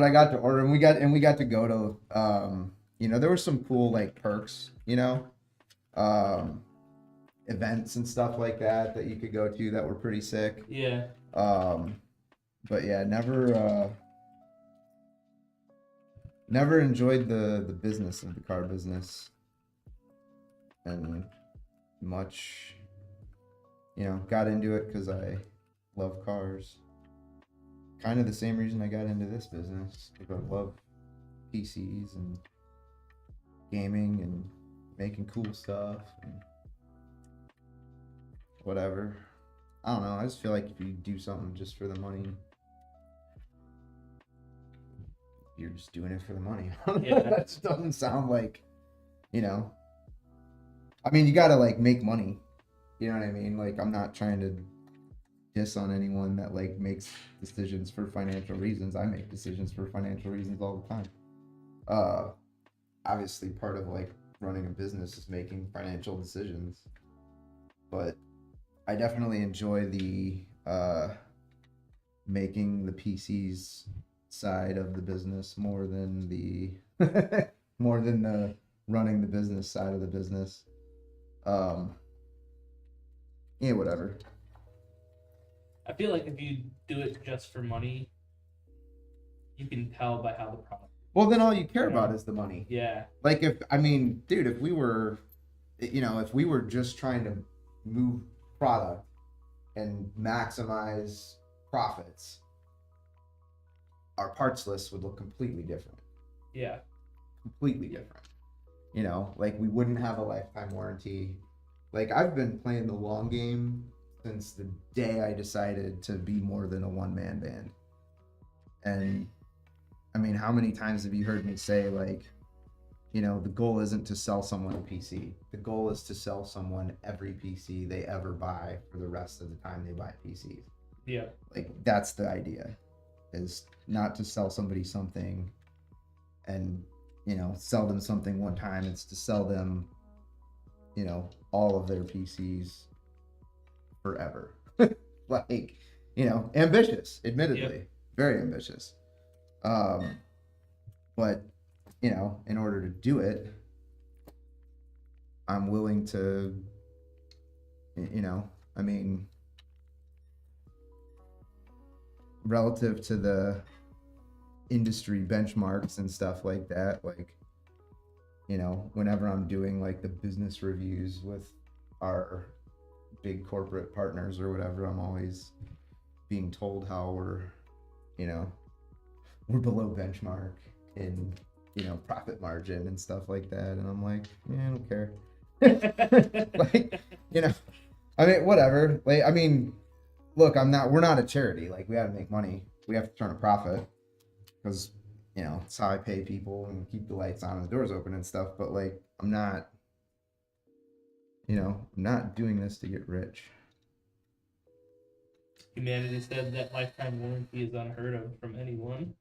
I got to order, and we got to go to, there were some cool like perks, events and stuff like that you could go to that were pretty sick. Yeah. But yeah, never enjoyed the business of the car business, and much, got into it because I love cars. Kind of the same reason I got into this business, because I love PCs and gaming and making cool stuff and whatever. I don't know. I just feel like if you do something just for the money, you're just doing it for the money. Yeah. That just doesn't sound like, I mean, you gotta like make money. You know what I mean? Like, I'm not trying to diss on anyone that like makes decisions for financial reasons. I make decisions for financial reasons all the time. Obviously part of like running a business is making financial decisions, but I definitely enjoy the making the PCs side of the business more than the running the business side of the business. Yeah, whatever. I feel like if you do it just for money, you can tell by how the product. Well, then all you care about is the money. Yeah. Like, if we were just trying to move product and maximize profits, our parts list would look completely different. Yeah. Completely different. Like, we wouldn't have a lifetime warranty. Like, I've been playing the long game since the day I decided to be more than a one-man band. And I mean, how many times have you heard me say, like, the goal isn't to sell someone a PC. The goal is to sell someone every PC they ever buy for the rest of the time they buy PCs. Yeah. Like, that's the idea, is not to sell somebody something and, sell them something one time. It's to sell them, all of their PCs forever. Like, ambitious, admittedly, Yep. very ambitious. But, in order to do it, I'm willing to, I mean, relative to the industry benchmarks and stuff like that, like, whenever I'm doing like the business reviews with our big corporate partners or whatever, I'm always being told how we're below benchmark in, profit margin and stuff like that. And I'm like, yeah, I don't care. Like, I mean, whatever. Like, I mean, look, we're not a charity. Like, we have to make money. We have to turn a profit because, it's how I pay people and keep the lights on and the doors open and stuff. But like, I'm not doing this to get rich. Humanity said that lifetime warranty is unheard of from anyone.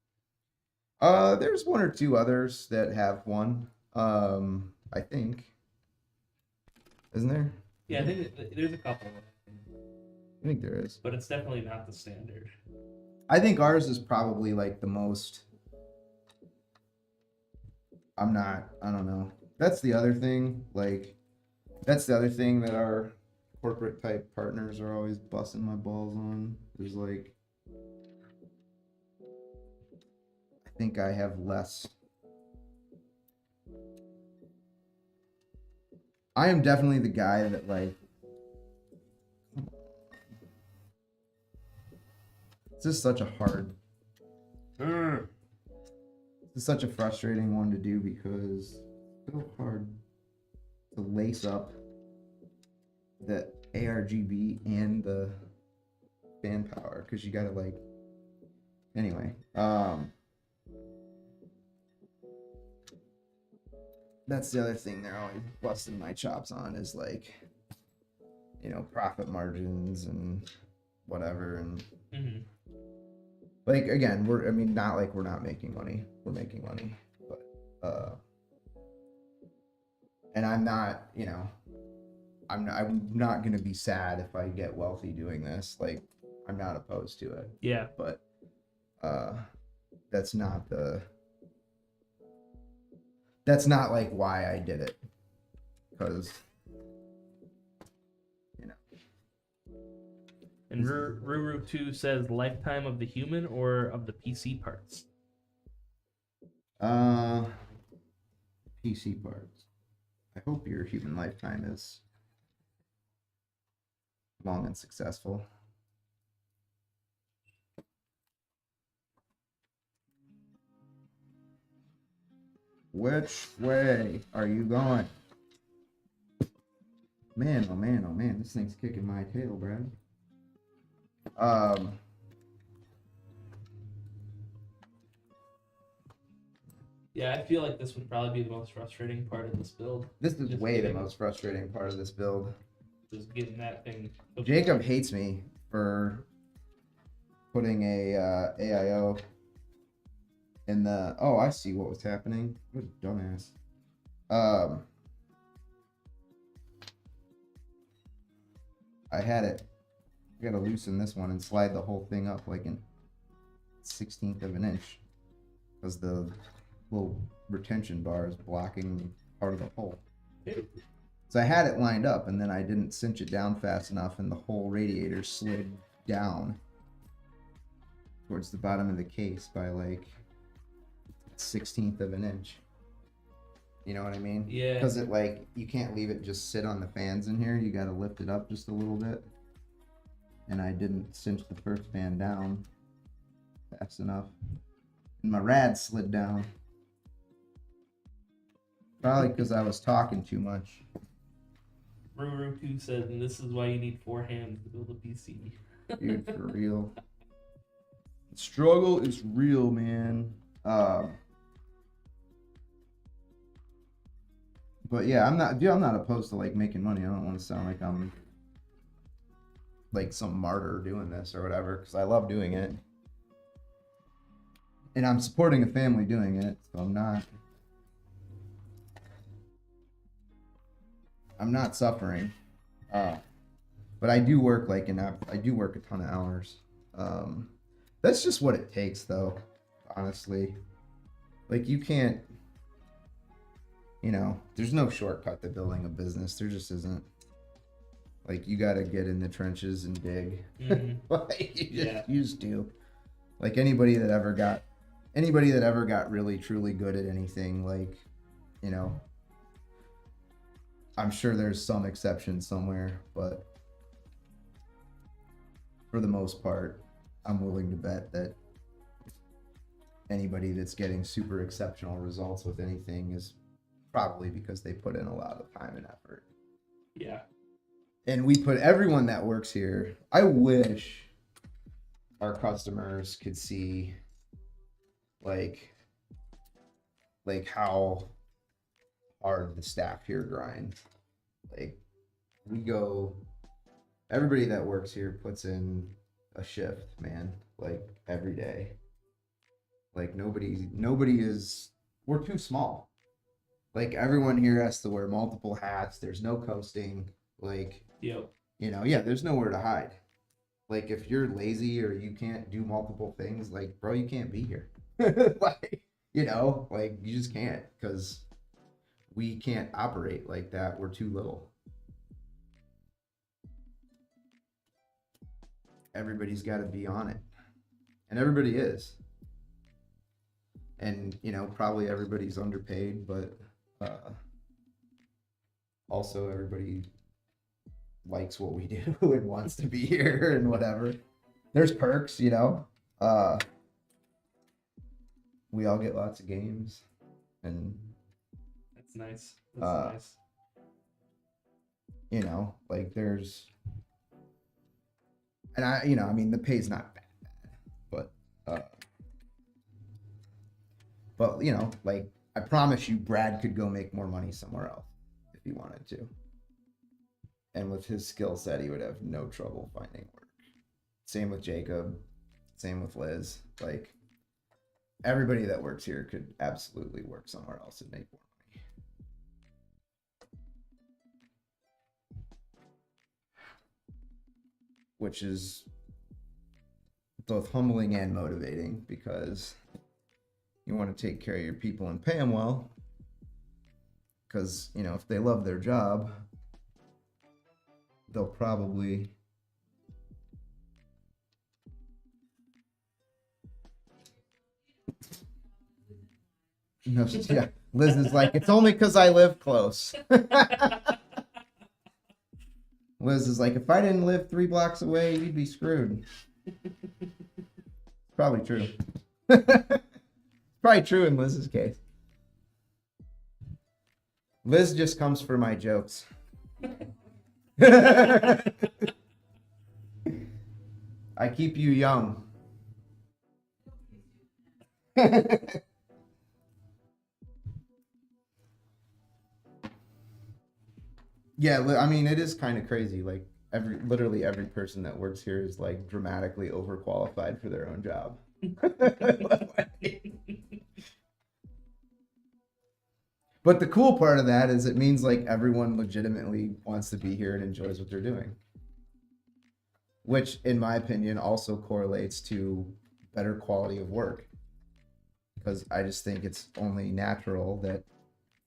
There's one or two others that have one. I think. Isn't there? Yeah, I think there's a couple. I think there is. But it's definitely not the standard. I think ours is probably like the most. I don't know. That's the other thing. Like, that's the other thing that our corporate type partners are always busting my balls on. Is like, I think I have less. I am definitely the guy that like. It's just such a hard. It's such a frustrating one to do because it's so hard to lace up the ARGB and the fan power because you gotta like. Anyway, that's the other thing they're always busting my chops on is like, profit margins and whatever and. Mm-hmm. Like, again, not like we're not making money. We're making money. But, and I'm not, I'm not going to be sad if I get wealthy doing this. Like, I'm not opposed to it. Yeah. But, that's not like why I did it. Because, And Ruru2 says lifetime of the human or of the PC parts? PC parts. I hope your human lifetime is long and successful. Which way are you going? Man, oh man, oh man, this thing's kicking my tail, Brad. Yeah, I feel like this would probably be the most frustrating part of this build. This is way the most frustrating part of this build. Just getting that thing. Jacob hates me for putting a AIO in the. Oh, I see what was happening. What a dumbass. I had it. I gotta loosen this one and slide the whole thing up like an 1/16 of an inch, because the little retention bar is blocking part of the hole. So I had it lined up, and then I didn't cinch it down fast enough, and the whole radiator slid down towards the bottom of the case by like 1/16 of an inch. You know what I mean? Yeah. Because it you can't leave it just sit on the fans in here. You got to lift it up just a little bit. And I didn't cinch the first fan down fast enough. And my rad slid down. Probably because I was talking too much. Ruru2 says, and this is why you need 4 hands to build a PC. Dude, for real. The struggle is real, man. But yeah, I'm not opposed to making money. I don't want to sound like I'm like some martyr doing this or whatever, because I love doing it. And I'm supporting a family doing it, so I'm not I'm not suffering. But I do work I do work a ton of hours. That's just what it takes, though. Honestly, like you can't. There's no shortcut to building a business. There just isn't. Like you got to get in the trenches and dig. Like you just do. Like anybody that ever got really truly good at anything, like, I'm sure there's some exceptions somewhere, but for the most part, I'm willing to bet that anybody that's getting super exceptional results with anything is probably because they put in a lot of time and effort. Yeah. And we put everyone that works here. I wish our customers could see like how hard the staff here grinds. Like everybody that works here puts in a shift, man, like every day. Like we're too small. Like everyone here has to wear multiple hats. There's no coasting. Like, Yep. There's nowhere to hide. Like if you're lazy or you can't do multiple things, like, bro, you can't be here. Like, like you just can't, because we can't operate like that. We're too little. Everybody's got to be on it, and everybody is. And probably everybody's underpaid, but also everybody likes what we do and wants to be here and whatever. There's perks, we all get lots of games, and that's nice. That's nice. Like there's, and I mean the pay's not bad, but like I promise you, Brad could go make more money somewhere else if he wanted to. And with his skill set, he would have no trouble finding work. Same with Jacob. Same with Liz. Like, everybody that works here could absolutely work somewhere else and make more money. Which is both humbling and motivating, because you want to take care of your people and pay them well. Because, if they love their job, they'll probably yeah. Liz is like, it's only because I live close. Liz is like, if I didn't live 3 blocks away, you'd be screwed. Probably true. Probably true in Liz's case. Liz just comes for my jokes. I keep you young. Yeah, I mean, it is kind of crazy. Like literally every person that works here is like dramatically overqualified for their own job. But the cool part of that is it means like everyone legitimately wants to be here and enjoys what they're doing. Which, in my opinion, also correlates to better quality of work. Because I just think it's only natural that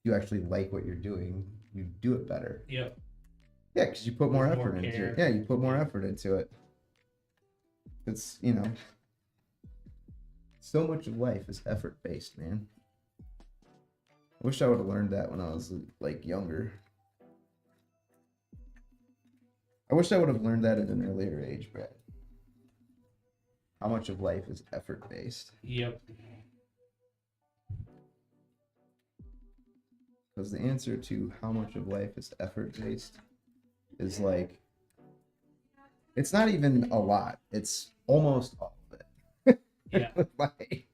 you actually like what you're doing, you do it better. Yep. Yeah, because you put more effort into it. Yeah, you put more effort into it. It's, so much of life is effort-based, man. I wish I would have learned that when I was, like, younger. I wish I would have learned that at an earlier age, Brad. How much of life is effort-based? Yep. Because the answer to how much of life is effort-based is, like, it's not even a lot. It's almost all of it. Yeah. Like,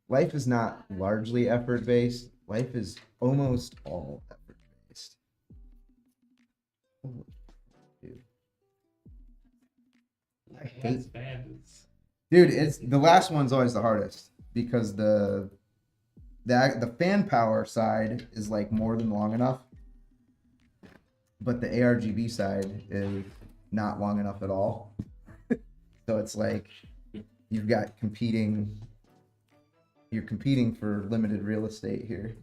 life is not largely effort-based. Life is almost all effort-based. Holy dude. I hate bands. Dude, it's the last one's always the hardest, because the fan power side is like more than long enough. but the ARGB side is not long enough at all. So it's like you've got you're competing for limited real estate here.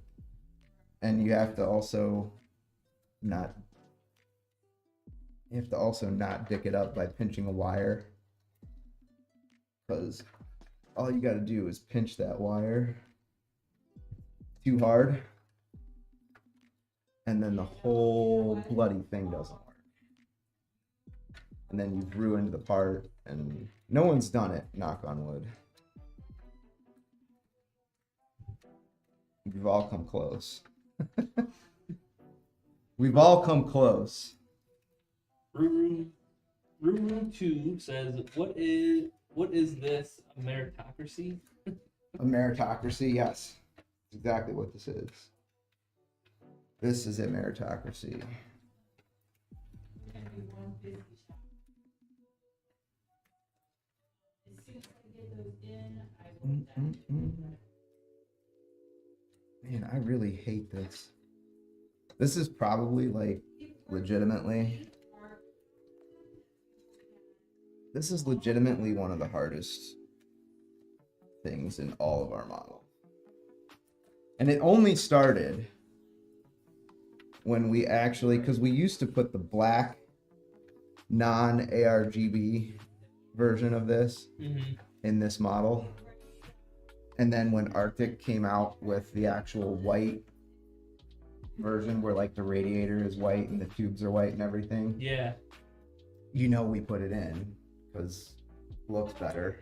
And you have to also not dick it up by pinching a wire. Because all you got to do is pinch that wire too hard, and then the whole bloody thing doesn't work. And then you've ruined the part, and no one's done it, knock on wood. We've all come close. We've all come close. Ruru 2 says, what is this, a meritocracy? A meritocracy, yes. That's exactly what this is. This is a meritocracy. Man, I really hate this. This is probably like legitimately one of the hardest things in all of our model. And it only started when we actually, because we used to put the black non-ARGB version of this in this model. And then when Arctic came out with the actual white version where like the radiator is white and the tubes are white and everything. Yeah. You know we put it in because it looks better.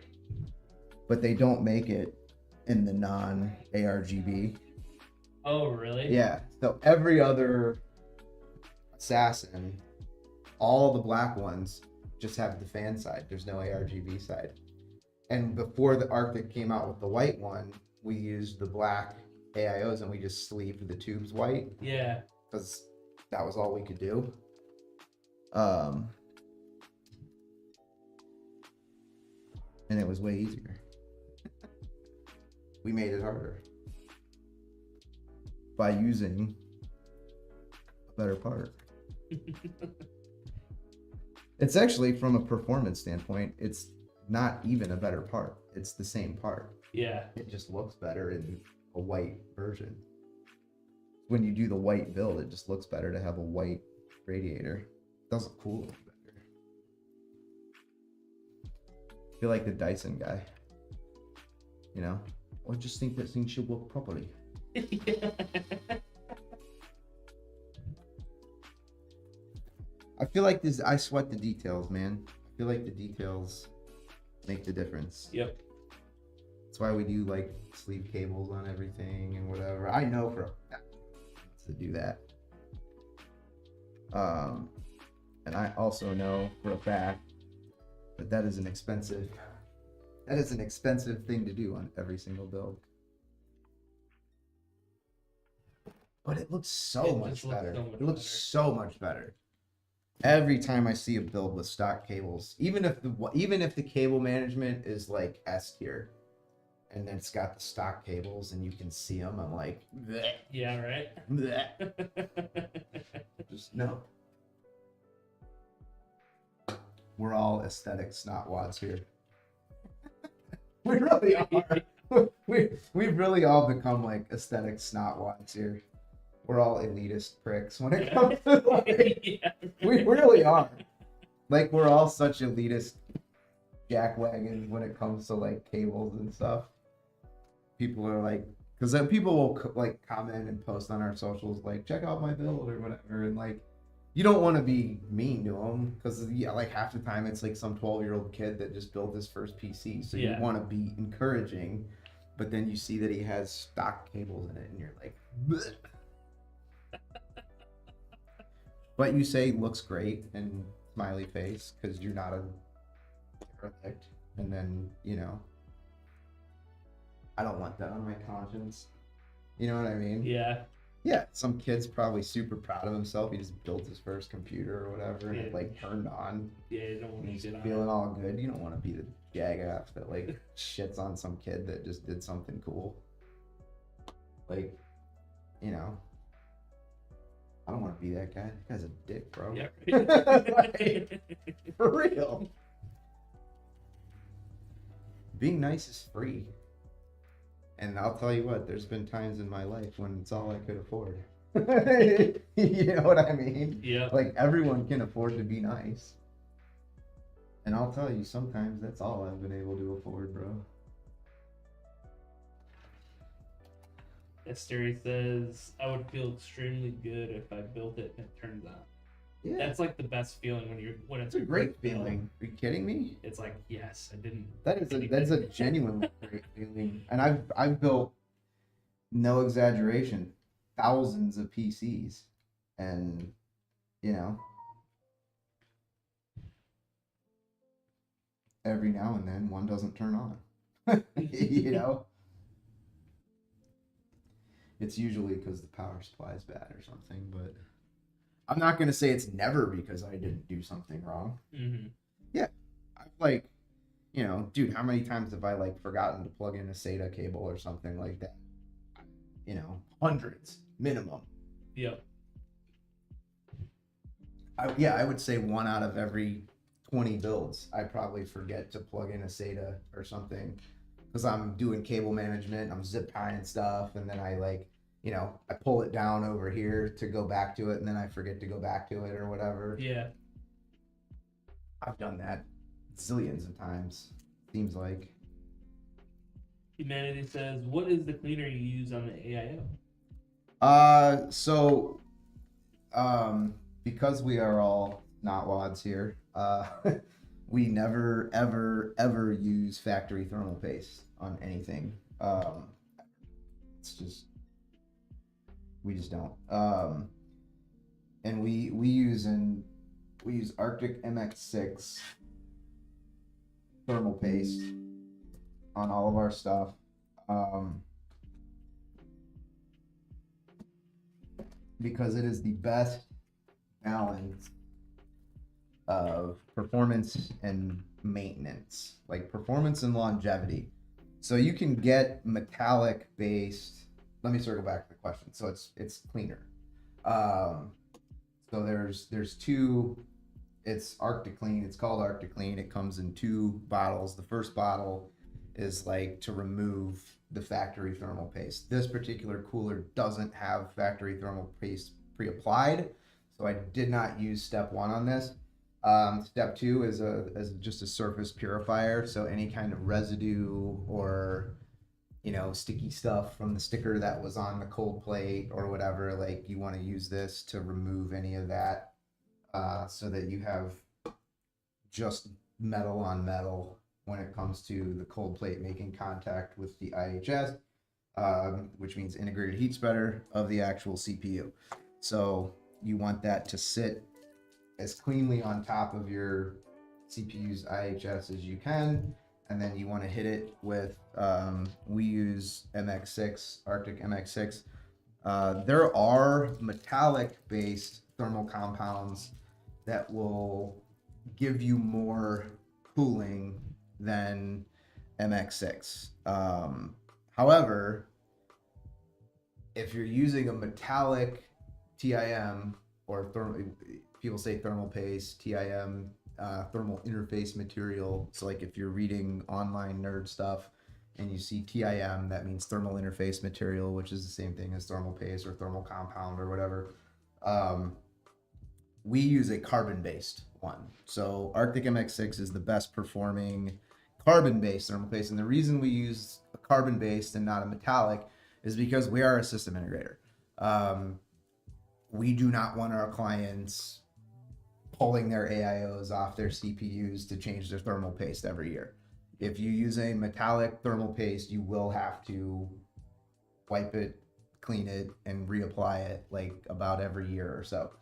But they don't make it in the non-ARGB. Oh, really? Yeah. So every other Assassin, all the black ones just have the fan side. There's no ARGB side. And before the Arctic came out with the white one, we used the black AIOs and we just sleeved the tubes white. Yeah. Because that was all we could do. And it was way easier. We made it harder by using a better part. It's actually, from a performance standpoint, it's not even a better part. It's the same part. Yeah. It just looks better in a white version. When you do the white build, it just looks better to have a white radiator. It doesn't cool better. I feel like the Dyson guy. You know? I just think that thing should work properly. I feel like this. I sweat the details, man. I feel like the details make the difference. Yep. That's why we do like sleeve cables on everything and whatever. I know for a fact to do that. And I also know for a fact that is an expensive thing to do on every single build. But it looks so much better. It looks so much better. Every time I see a build with stock cables, even if the cable management is like S tier, and then it's got the stock cables and you can see them, I'm like, bleh, yeah, right. bleh. Just no. We're all aesthetic snotwads here. We really are. We've really all become like aesthetic snotwads here. We're all elitist pricks when it comes to like, Yeah. we really are. Like, we're all such elitist jackwagons when it comes to like cables and stuff. People are like, because then people will like comment and post on our socials like, check out my build or whatever, and like, you don't want to be mean to them because yeah, like half the time it's like some 12-year-old kid that just built his first PC, so you want to be encouraging, but then you see that he has stock cables in it, and you're like, bleh. But you say looks great and smiley face because you're not a derelict, and then you know, I don't want that on my conscience. You know what I mean? Yeah. Yeah, some kid's probably super proud of himself. He just built his first computer or whatever, and it like turned on. Yeah, you don't want to He's get on feeling all good. You don't want to be the jag-ass that like shits on some kid that just did something cool. Like, you know, I don't want to be that guy. That guy's a dick, bro. Yeah. Like, for real. Being nice is free. And I'll tell you what, there's been times in my life when it's all I could afford. You know what I mean? Yeah. Like, everyone can afford to be nice. And I'll tell you, sometimes that's all I've been able to afford, bro. Esteri says, I would feel extremely good if I built it and it turns out. Yeah. That's like the best feeling when it's It's a great feeling. Are you kidding me? It's like, yes, I didn't. That's a genuine great feeling. And I've built, no exaggeration, thousands of PCs, and you know, every now and then one doesn't turn on. You know, it's usually because the power supply is bad or something, but I'm not gonna say it's never because I didn't do something wrong. Mm-hmm. Yeah, I've like, you know, dude, how many times have I like forgotten to plug in a SATA cable or something like that? You know, hundreds minimum. Yep. I would say 1 out of every 20 builds, I probably forget to plug in a SATA or something because I'm doing cable management, I'm zip tying stuff, and then I like, you know, I pull it down over here to go back to it, and then I forget to go back to it or whatever. Yeah. I've done that zillions of times, seems like. Humanity says, what is the cleaner you use on the AIO? Because we are all not wads here, we never, ever use factory thermal paste on anything. It's just, we just don't. And we use Arctic MX6 thermal paste on all of our stuff. Because it is the best balance of performance and maintenance, like performance and longevity. So you can get metallic based. Let me circle back to the question. So it's cleaner. So there's two. It's Arctic Clean. It's called Arctic Clean. It comes in 2 bottles. The first bottle is like to remove the factory thermal paste. This particular cooler doesn't have factory thermal paste pre-applied, so I did not use step 1 on this. Step 2 is just a surface purifier, so any kind of residue or, you know, sticky stuff from the sticker that was on the cold plate or whatever, like you want to use this to remove any of that, so that you have just metal on metal when it comes to the cold plate making contact with the IHS, which means integrated heat spreader of the actual CPU. So you want that to sit as cleanly on top of your CPU's IHS as you can, and then you want to hit it with, we use MX6, Arctic MX6. There are metallic-based thermal compounds that will give you more cooling than MX6. However, if you're using a metallic TIM or people say thermal paste, TIM, thermal interface material. So like if you're reading online nerd stuff and you see TIM, that means thermal interface material, which is the same thing as thermal paste or thermal compound or whatever. We use a carbon-based one. So Arctic MX6 is the best performing carbon-based thermal paste. And the reason we use a carbon-based and not a metallic is because we are a system integrator. We do not want our clients pulling their AIOs off their CPUs to change their thermal paste every year. If you use a metallic thermal paste, you will have to wipe it, clean it, and reapply it like about every year or so.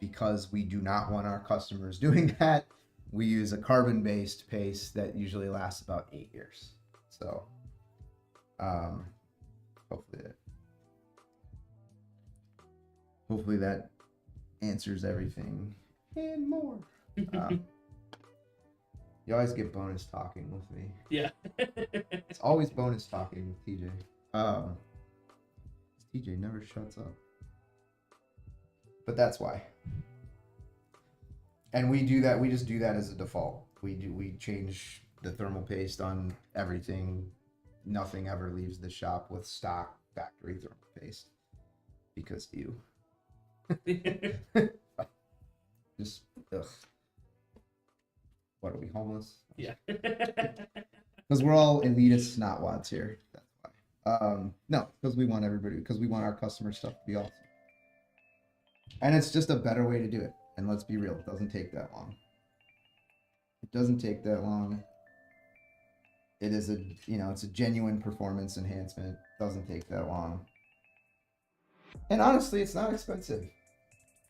Because we do not want our customers doing that, we use a carbon-based paste that usually lasts about 8 years. So hopefully that answers everything and more. You always get bonus talking with me. Yeah. It's always bonus talking with TJ. TJ never shuts up. But that's why. And we do that. We just do that as a default. We change the thermal paste on everything. Nothing ever leaves the shop with stock factory thermal paste because you. Just ugh. What are we, homeless? Yeah. Because we're all elitist snotwads here. That's why. No, because we want everybody. Because we want our customer stuff to be awesome. And it's just a better way to do it. And let's be real, it doesn't take that long. It doesn't take that long. It is it's a genuine performance enhancement. It doesn't take that long. And honestly, it's not expensive.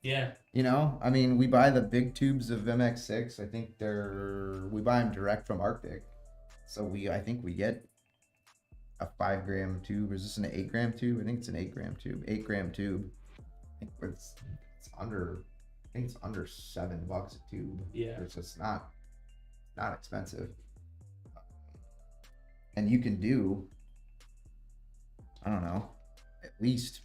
Yeah. I mean, we buy the big tubes of MX6. I think we buy them direct from Arctic. So I think we get a 5-gram tube. Is this an 8-gram tube? I think it's an 8-gram tube. 8-gram tube. I think it's under $7 a tube. Yeah. It's just not expensive. And you can do, I don't know, at least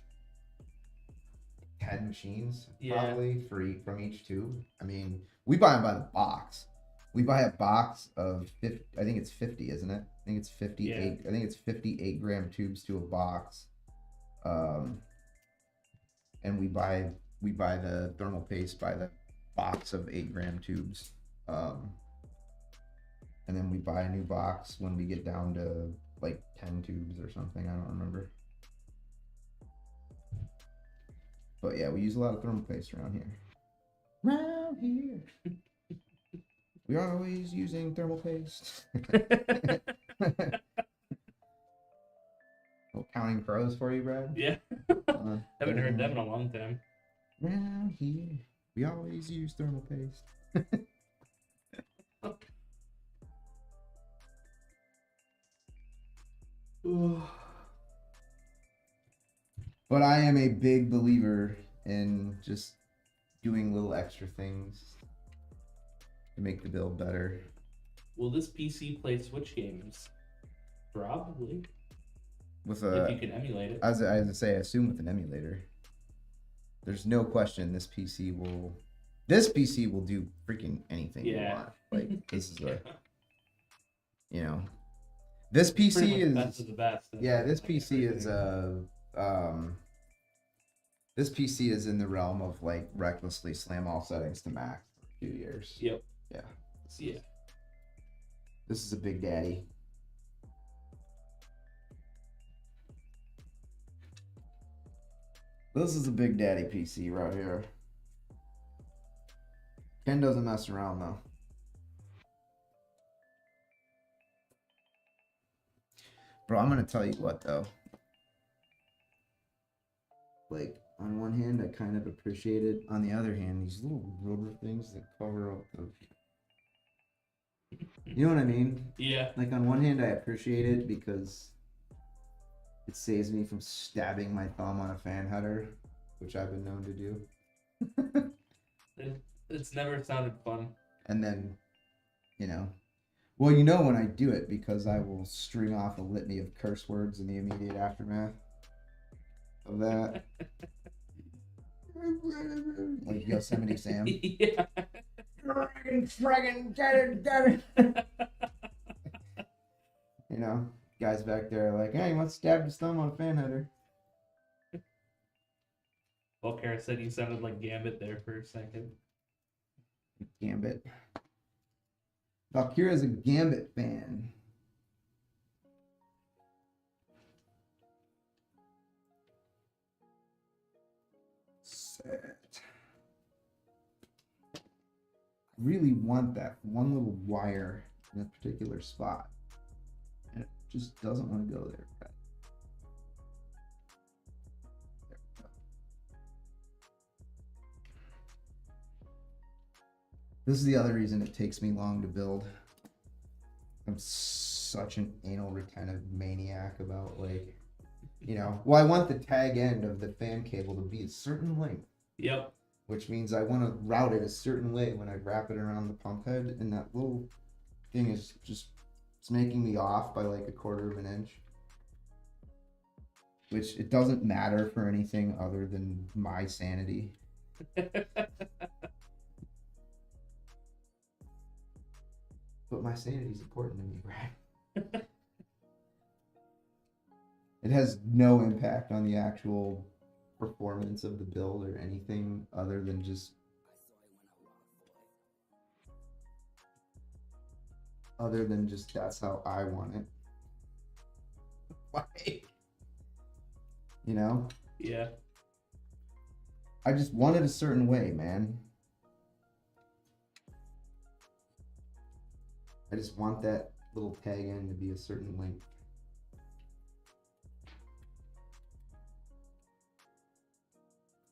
10 machines probably from each tube. I mean, we buy them by the box. We buy a box of 50, I think it's 50, isn't it? I think it's 58. Yeah. I think it's 58-gram tubes to a box. And we buy the thermal paste by the box of 8-gram tubes. And then we buy a new box when we get down to like 10 tubes or something. I don't remember. But yeah, we use a lot of thermal paste around here. Around here. We're always using thermal paste. Oh, counting pros for you, Brad? Yeah. Haven't heard them in a long time. Around here, we always use thermal paste. But I am a big believer in just doing little extra things to make the build better. Will this PC play Switch games? Probably. With if you can emulate it. As I say, I assume with an emulator. There's no question this PC will do freaking anything you want. Like this is this PC is best of the best. Yeah, this PC is this PC is in the realm of like recklessly slam all settings to max for a few years. Yep. Yeah. Yeah. This is a big daddy. This is a big daddy PC right here. Ken doesn't mess around though. Bro, I'm gonna tell you what though. Like, on one hand, I kind of appreciate it. On the other hand, these little rubber things that cover up the... You know what I mean? Yeah. Like, on one hand, I appreciate it because it saves me from stabbing my thumb on a fan header, which I've been known to do. It's never sounded fun. And then, well, when I do it because I will string off a litany of curse words in the immediate aftermath of that. Like Yosemite Sam. Yeah. Friggin' guys back there are like, hey, let's stab his thumb on a fan header. Well, Kara said you sounded like Gambit there for a second. Gambit. Valkyria's a Gambit fan. Set. I really want that one little wire in a particular spot. And it just doesn't want to go there. There we go. This is the other reason it takes me long to build. I'm such an anal retentive maniac about well, I want the tag end of the fan cable to be a certain length. Yep. Which means I want to route it a certain way when I wrap it around the pump head, and that little thing is it's making me off by like 1/4 of an inch. Which it doesn't matter for anything other than my sanity. But my sanity is important to me, Brad. It has no impact on the actual performance of the build or anything other than just that's how I want it. Like, you know? Yeah. I just want it a certain way, man. I just want that little tag end to be a certain length.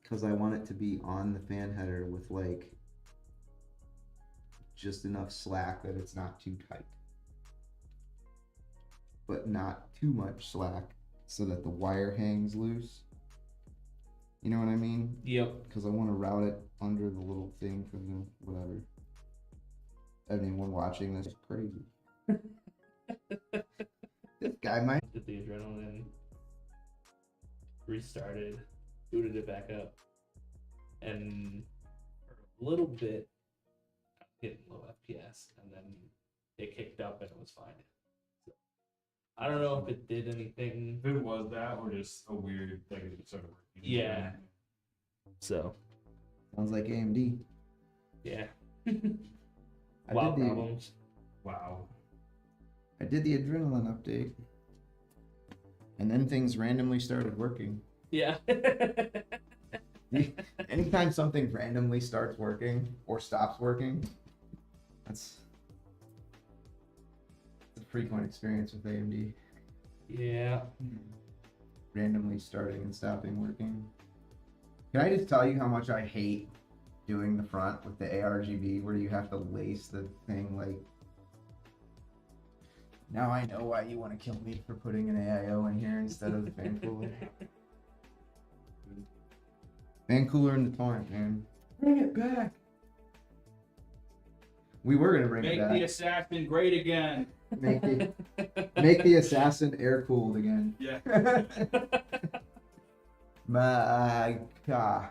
Because I want it to be on the fan header with like just enough slack that it's not too tight. But not too much slack so that the wire hangs loose. You know what I mean? Yep. Because I want to route it under the little thing for the whatever. Anyone watching this is crazy. This guy might. Did the adrenaline, restarted, booted it back up, and for a little bit, I was getting low FPS, and then it kicked up and it was fine. So, I don't know if it did anything. If it was that, or just a weird thing that started working. Yeah. So. Sounds like AMD. Yeah. I Wow did the- problems. Wow. I did the adrenaline update. And then things randomly started working. Yeah. Anytime something randomly starts working or stops working, that's a frequent experience with AMD. Yeah. Randomly starting and stopping working. Can I just tell you how much I hate doing the front with the ARGB where you have to lace the thing like... Now I know why you want to kill me for putting an AIO in here instead of the fan cooler. Fan cooler in the torrent, man. Bring it back. We were gonna bring it Make back. the assassin great again. Make the assassin air cooled again. Yeah. My God.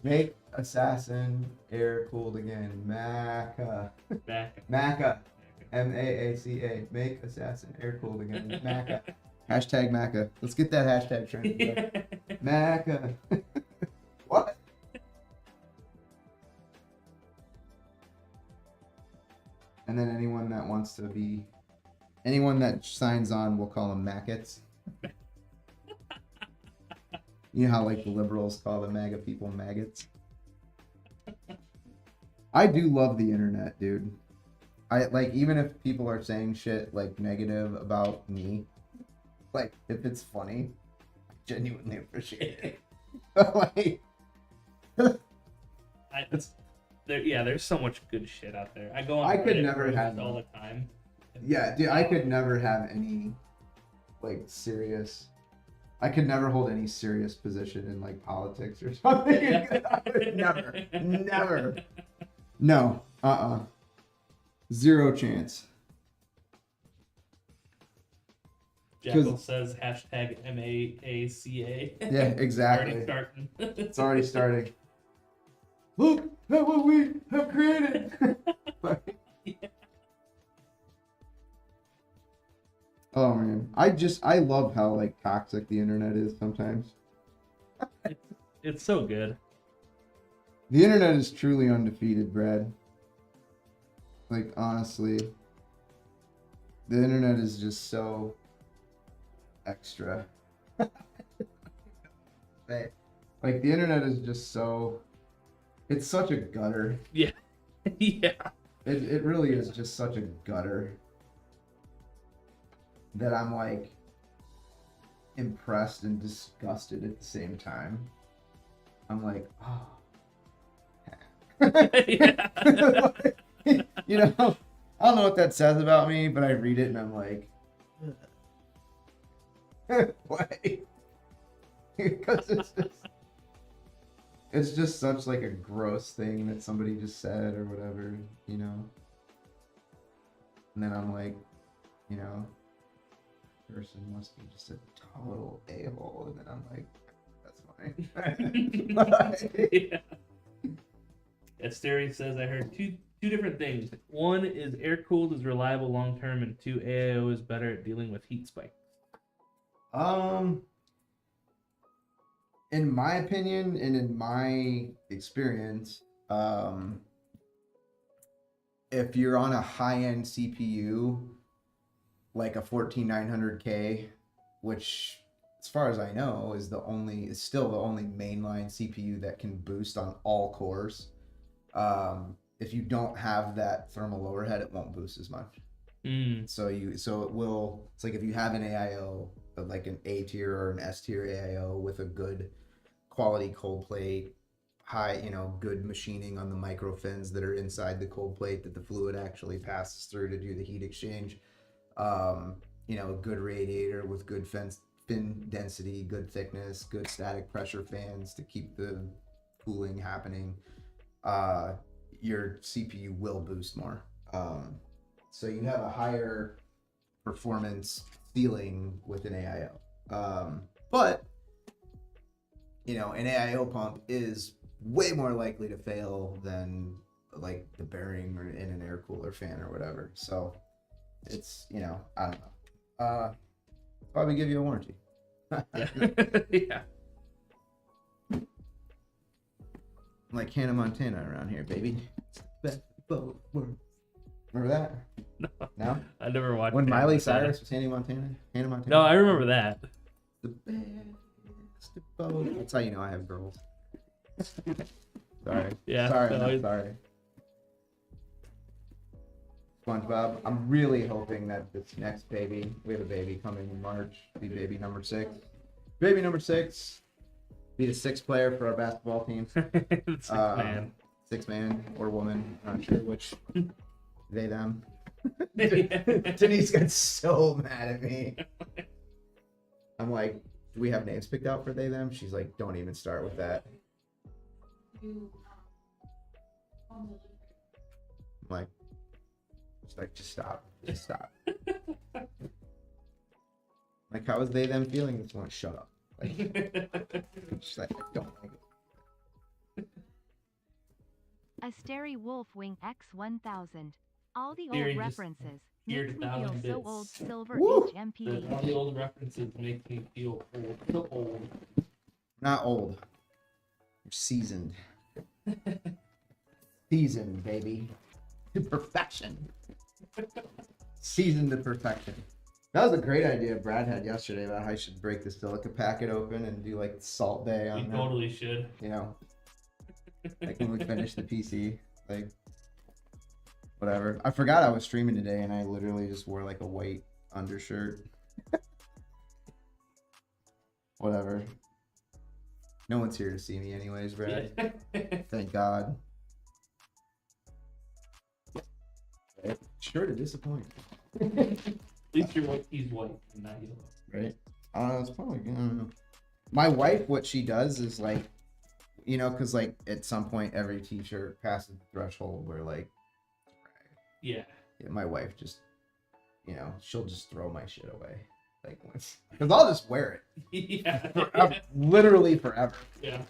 Make assassin air cooled again. Maca. Back. Maca. MAACA. Make assassin air cooled again. Maca. Hashtag Maca. Let's get that hashtag trending. Maca. What? And then anyone that signs on, we'll call them Mackets. You know how like the liberals call the MAGA people maggots? I do love the internet, dude. I like, even if people are saying shit like negative about me, like if it's funny, I genuinely appreciate it. Like, There's so much good shit out there. I go on I could Reddit never forums have all the time. yeah, dude, I could never have any like serious. I could never hold any serious position in like politics or something. I would never. No, zero chance. Jackal says hashtag MAACA. Yeah, exactly. Already starting. It's already starting. Look at what we have created. Oh man, I love how like toxic the internet is sometimes. It's so good. The internet is truly undefeated, Brad. Like honestly, the internet is just so extra. Like the internet is just so, it's such a gutter. Yeah. Yeah. It really is just such a gutter that I'm like impressed and disgusted at the same time. I'm like, oh. You know, I don't know what that says about me, but I read it and I'm like, why? Because it's just such like a gross thing that somebody just said or whatever, you know. And then I'm like, you know, person must be just a total a-hole, and then I'm like, that's fine. Yeah. Asteri says I heard two different things. One is air cooled is reliable long term, and two, AIO is better at dealing with heat spikes. In my opinion and in my experience, if you're on a high-end CPU, like a 14900K, which as far as I know is still the only mainline CPU that can boost on all cores. If you don't have that thermal overhead, it won't boost as much. So it will. It's like if you have an AIO, like an A tier or an S tier AIO with a good quality cold plate, good machining on the micro fins that are inside the cold plate that the fluid actually passes through to do the heat exchange. A good radiator with good fin density, good thickness, good static pressure fans to keep the cooling happening. Your CPU will boost more. So you have a higher performance ceiling with an AIO. But an AIO pump is way more likely to fail than like the bearing or in an air cooler fan or whatever. So it's, I don't know. Probably give you a warranty. Yeah. Like Hannah Montana around here, baby. Best of both worlds. Remember that? No? I never watched When Hannah Miley Montana. Cyrus was Hannah Montana? No, I remember that. The best of both. That's how you know I have girls. Sorry. Yeah. Sorry, no, not sorry. SpongeBob, I'm really hoping that this next baby, we have a baby coming in March, be baby number 6. Baby number 6, be the 6th player for our basketball team. Six man. 6 man or woman, not sure which. They, them. Denise got so mad at me. I'm like, do we have names picked out for they, them? She's like, don't even start with that. I'm like, just stop. Just stop. Like, how is they, them feeling? Just want to shut up. Like, she's like, I don't like it. Asteri Wolfwing X1000. All the Theory old just references. geared Makes me feel 1,000 so bits. old. Silver Woo! HMP. All the old references make me feel old. So old. Not old. You're seasoned. Seasoned, baby. To perfection. Seasoned to perfection. That was a great idea Brad had yesterday about how I should break the silica packet open and do like salt bay We on that. totally should. Like when we finish the PC, like whatever. I forgot I was streaming today and I literally just wore like a white undershirt. Whatever. No one's here to see me anyways, Brad. Thank God. Sure to disappoint. At least you're white. He's white and not yellow. Right? It's probably, I don't know. My wife, what she does is like, because like at some point every t-shirt passes the threshold where like, Yeah. my wife just, she'll just throw my shit away. Like, because I'll just wear it. Yeah. Forever. Literally forever. Yeah.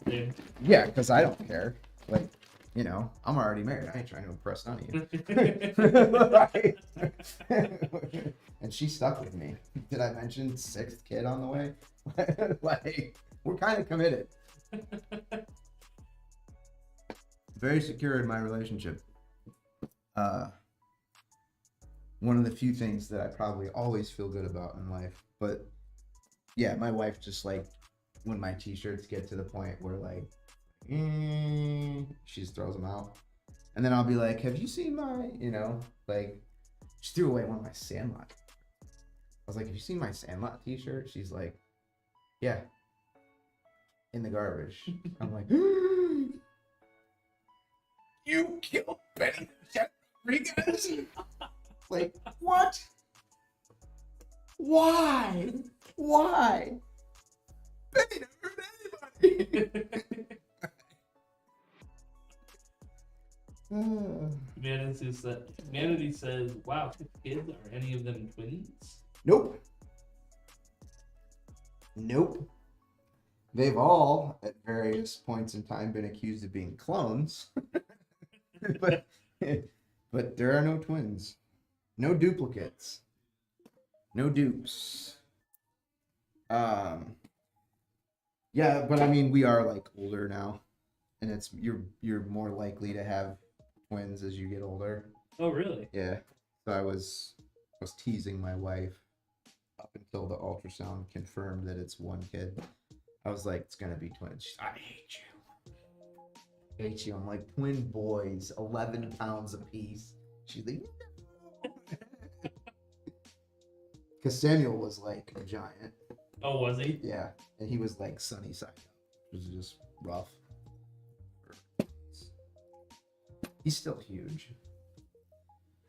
Same. Yeah, because I don't care. Like, I'm already married. I ain't trying to impress none of you. Right? And she stuck with me. Did I mention 6th kid on the way? Like, we're kind of committed. Very secure in my relationship. One of the few things that I probably always feel good about in life. But yeah, my wife just like, when my t-shirts get to the point where like, she just throws them out. And then I'll be like, have you seen my, like, she threw away one of my Sandlot. I was like, have you seen my Sandlot t-shirt? She's like, yeah. In the garbage. I'm like, you killed Benny Rodriguez? Like, what? Why? Benny never hurt anybody. Humanity says, wow, 6 kids, are any of them twins? Nope. They've all, at various points in time, been accused of being clones, but but there are no twins, no duplicates, no dupes. Um, yeah, but I mean, we are like older now, and it's you're more likely to have twins as you get older. Oh, really? Yeah. So I was teasing my wife up until the ultrasound confirmed that it's one kid. I was like, it's gonna be twins. She's, I hate you. I hate you. I'm like, twin boys, 11 pounds apiece. She's like, because Samuel was like a giant. Oh, was he? Yeah, and he was like sunny side up. It was just rough. He's still huge,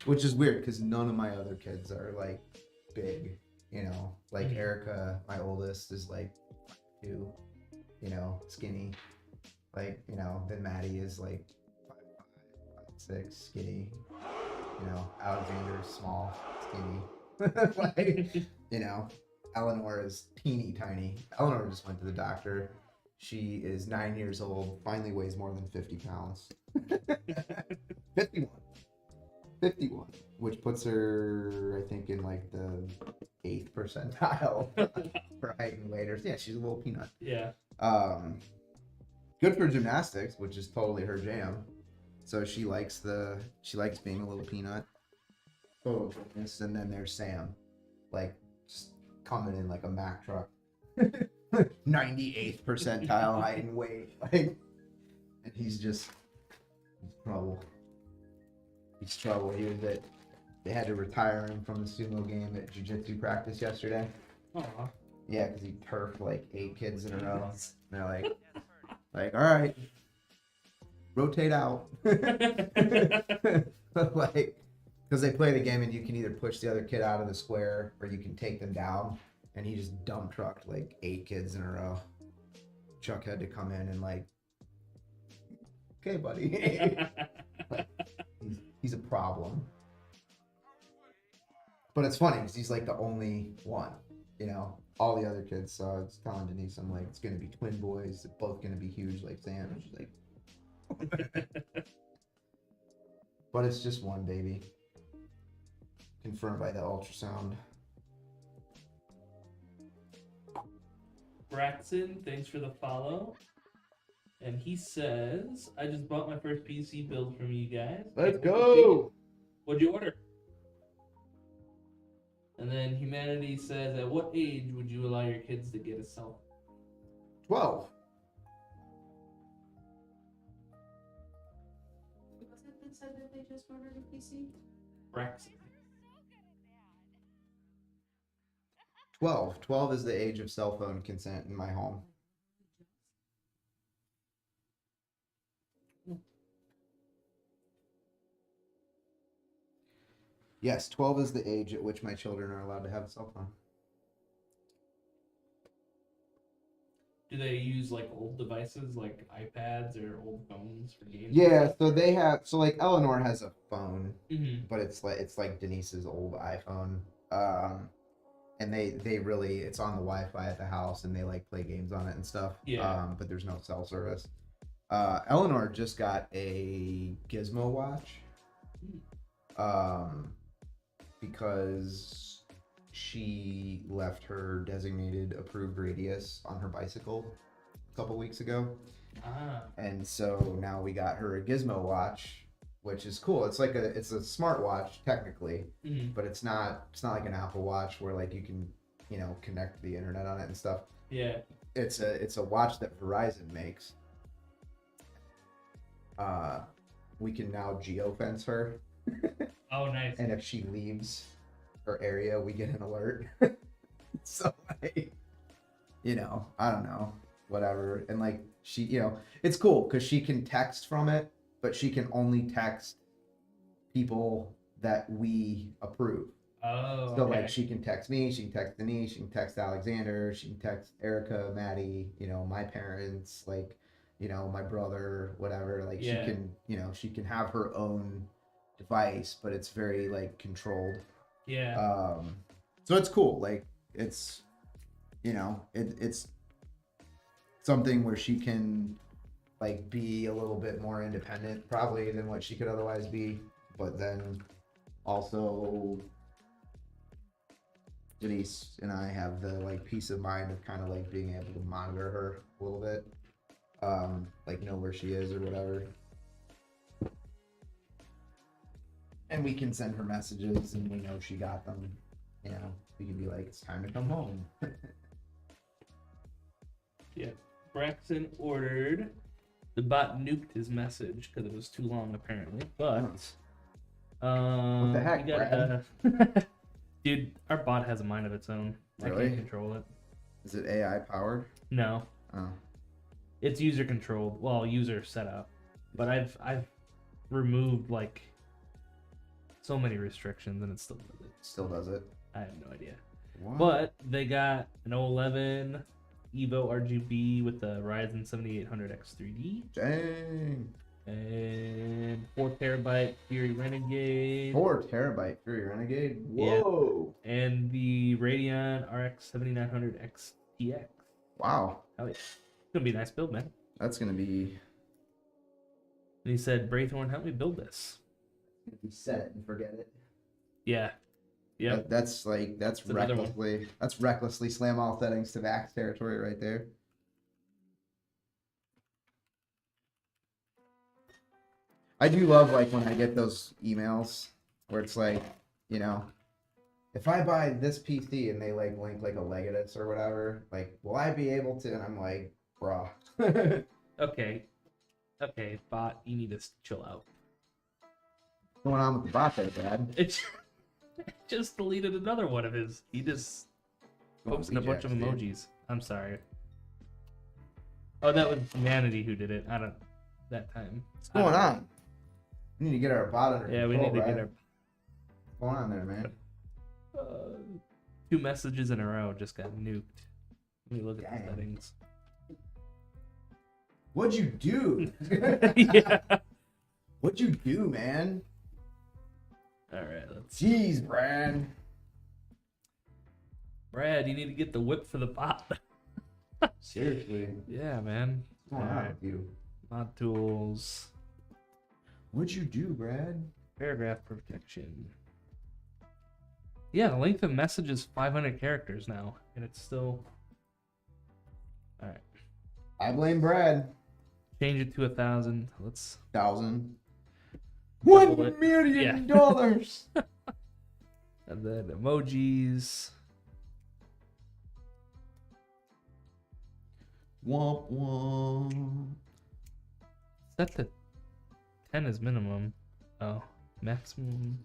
which is weird because none of my other kids are like big. You know, like Mhm. Erica, my oldest, is like 2. You know, skinny. Like, you know, then Maddie is like 5'5", 5'6", skinny. You know, Alexander is small, skinny. Like, you know, Eleanor is teeny tiny. Eleanor just went to the doctor. She is 9 years old, finally weighs more than 50 pounds. 51. 51, which puts her, I think, in like the 8th percentile for height and weight. Yeah, she's a little peanut. Yeah. Good for gymnastics, which is totally her jam. So she likes being a little peanut. Oh goodness. And then there's Sam, like just coming in like a Mack truck. 98th percentile height and weight. Like, and he's trouble. He's trouble. They had to retire him from the sumo game at jiu-jitsu practice yesterday. Aw. Yeah, because he turfed like 8 kids in a row. And they're like, all right, rotate out. Like, because they play the game and you can either push the other kid out of the square or you can take them down. And he just dump trucked like 8 kids in a row. Chuck had to come in and like, okay, buddy. Like, he's a problem. But it's funny because he's like the only one, you know. All the other kids. So I was telling Denise, I'm like, it's gonna be twin boys. They're both gonna be huge like Sam. And she's like, but it's just one baby. Confirmed by the ultrasound. Braxton, thanks for the follow. And he says, I just bought my first PC build from you guys. Let's go. What'd you order? And then Humanity says, at what age would you allow your kids to get a cell phone? 12. Who was it that said that they just ordered a PC? Braxton. 12. 12 is the age of cell phone consent in my home. Yes, 12 is the age at which my children are allowed to have a cell phone. Do they use like old devices like iPads or old phones for games? Yeah, so like Eleanor has a phone, Mm-hmm. but it's like Denise's old iPhone. And they really, it's on the Wi-Fi at the house and they like play games on it and stuff. Yeah. But there's no cell service. Eleanor just got a Gizmo watch. Because she left her designated approved radius on her bicycle a couple weeks ago. Ah. And so now we got her a Gizmo watch, which is cool. It's a smartwatch technically, Mm-hmm. but it's not like an Apple Watch where like you can, you know, connect the internet on it and stuff. Yeah. It's a watch that Verizon makes. We can now geofence her. Oh, nice. And if she leaves her area, we get an alert. So, like, you know, I don't know, whatever. And like, she, you know, it's cool because she can text from it, but she can only text people that we approve. Oh, So okay. like, she can text me, she can text Denise, she can text Alexander, she can text Erica, Maddie, you know, my parents, like, you know, my brother, whatever. Like, Yeah. she can, you know, she can have her own device, but it's very like controlled. Yeah. So it's cool. Like, it's, you know, it's something where she can like be a little bit more independent probably than what she could otherwise be, but then also Denise and I have the like peace of mind of kind of like being able to monitor her a little bit, like know where she is or whatever, and we can send her messages and we know she got them. You know, we can be like, it's time to come home. Yeah. Braxton ordered. The bot nuked his message because it was too long, apparently. But What the heck, we got, Brad? dude, our bot has a mind of its own. I Really? can't control it. Is it AI powered? No, Oh, it's user controlled. Well, user setup. But I've removed like so many restrictions, and it still does it. still does it. I have no idea. What? But they got an 011 Evo RGB with the Ryzen 7800X 3D Dang. and 4TB Fury Renegade 4 terabyte Fury Renegade. Yeah. Whoa. and the Radeon RX 7900X TX. Wow. Hell yeah. It's gonna be a nice build, man. That's gonna be. And he said, Braithorn, help me build this. If you set it and forget it. Yeah. Yep. That's like that's another one. recklessly slam all settings to max territory right there. I do love like when I get those emails where it's like, you know, if I buy this PC and they like link like a Legatus or whatever, like will I be able to? And I'm like, bruh. Okay. Okay, bot, you need to chill out. What's going on with the bot there, Brad? It just deleted another one of his. He just posted a bunch of emojis. I'm sorry. Oh, that was Humanity who did it. I don't. That time. What's going on? We need to get our bot under Yeah, we control, need to Brad. get our What's going on there, man? 2 messages in a row just got nuked. Let me look at Dang. the settings. What'd you do? Yeah. What'd you do, man? All right, let's. Jeez, Brad. Brad, you need to get the whip for the bot. Seriously. Yeah, man. What's going on Alright. with you? Mod tools, What'd you do, Brad? paragraph protection. Yeah, the length of message is 500 characters now, and it's still. All right, I blame Brad. change it to 1,000. Let's. 1,000. Double $1 it. million. And then emojis. Womp womp. Set to 10 is minimum. Oh, maximum.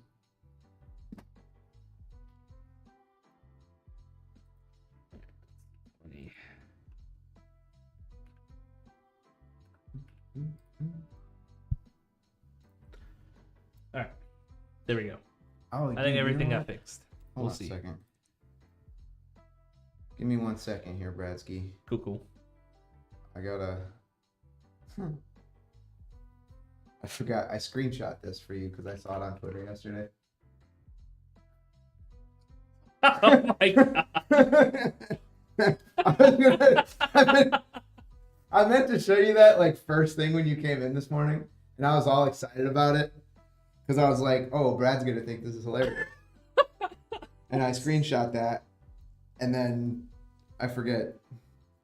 All right, there we go. Oh, I think everything got fixed. Hold We'll on see. a second. Give me 1 second here, Bradsky. Cool, cool. I gotta. I forgot. I screenshot this for you because I saw it on Twitter yesterday. Oh my god. I meant to show you that like first thing when you came in this morning, and I was all excited about it because I was like, "Oh, Brad's gonna think this is hilarious," and I screenshot that, and then I forget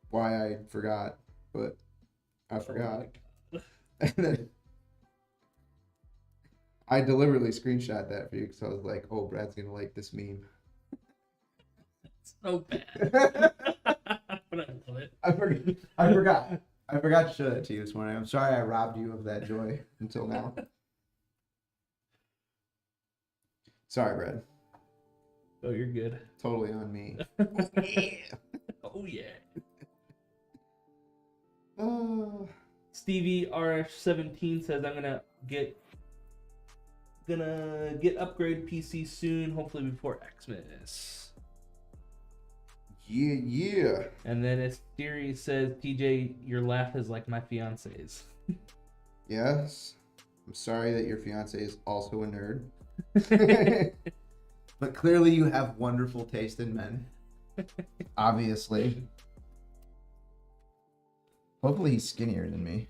why I forgot, but I forgot, and then I deliberately screenshot that for you because I was like, "Oh, Brad's gonna like this meme." So bad. But I love it. I forgot. I forgot to show that to you this morning. I'm sorry I robbed you of that joy until now. Sorry, Brad. Oh, you're good. Totally on me. Oh yeah. Oh. Stevie RF17 says I'm gonna get upgrade PC soon, hopefully before Xmas. Yeah. And then as Theory says, TJ, your laugh is like my fiance's. Yes. I'm sorry that your fiance is also a nerd. But clearly you have wonderful taste in men. Obviously. Hopefully he's skinnier than me.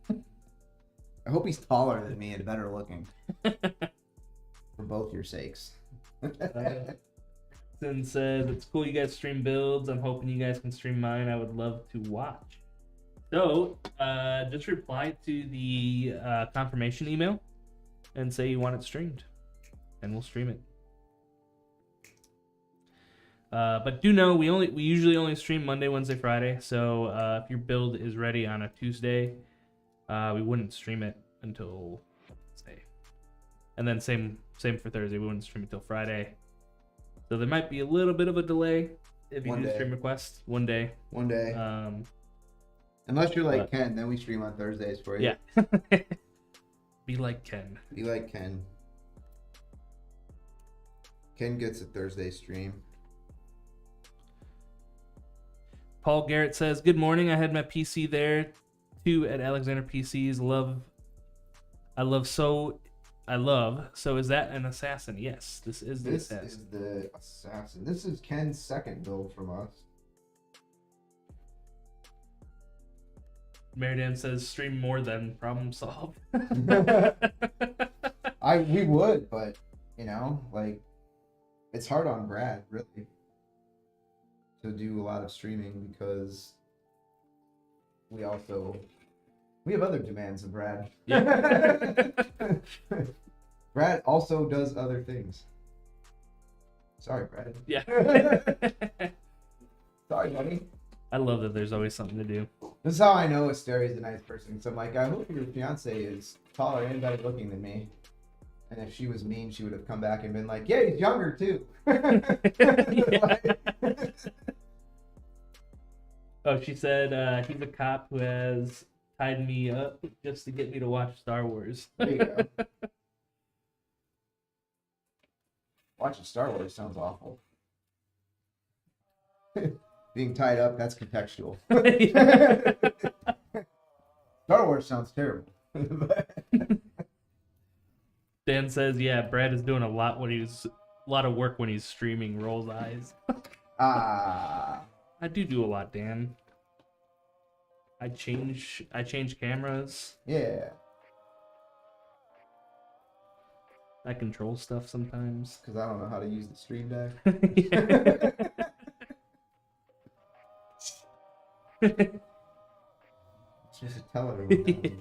I hope he's taller than me and better looking. For both your sakes. Then said, it's cool you guys stream builds. I'm hoping you guys can stream mine. I would love to watch. So, just reply to the confirmation email and say you want it streamed, and we'll stream it. But do know we usually only stream Monday, Wednesday, Friday. So if your build is ready on a Tuesday, we wouldn't stream it until Wednesday, and then same for Thursday. We wouldn't stream it until Friday. So there might be a little bit of a delay if you do stream requests. One day. Unless you're like Ken, then we stream on Thursdays for you. Yeah. Be like Ken. Be like Ken. Ken gets a Thursday stream. Paul Garrett says, good morning. I had my PC there too at Alexander PCs. So is that an assassin? Yes, this is the assassin. This is the assassin. This is Ken's second build from us. Meridan says, stream more than problem solved. We would, but you know, like it's hard on Brad really to do a lot of streaming because we have other demands of Brad. Yeah. Brad also does other things. Sorry, Brad. Yeah. Sorry, buddy. I love that there's always something to do. This is how I know Asteri's a nice person. So I'm like, I hope your fiance is taller and better looking than me. And if she was mean, she would have come back and been like, yeah, he's younger too. Oh, she said he's a cop who has tied me up just to get me to watch Star Wars. There you go. Watching Star Wars sounds awful. Being tied up, that's contextual. Star Wars sounds terrible. Dan says, yeah, Brad is doing a lot of work when he's streaming. Rolls eyes. I do a lot, Dan. I change cameras. Yeah. I control stuff sometimes. Because I don't know how to use the stream deck. I'm supposed to tell everyone that you're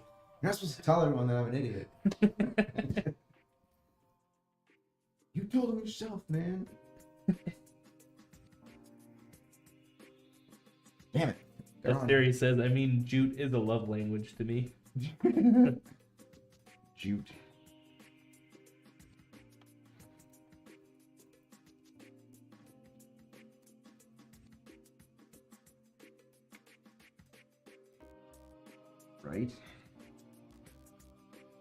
not supposed to tell everyone that I'm an idiot. You told him yourself, man. Damn it. That theory says, I mean, jute is a love language to me. Jute. Right?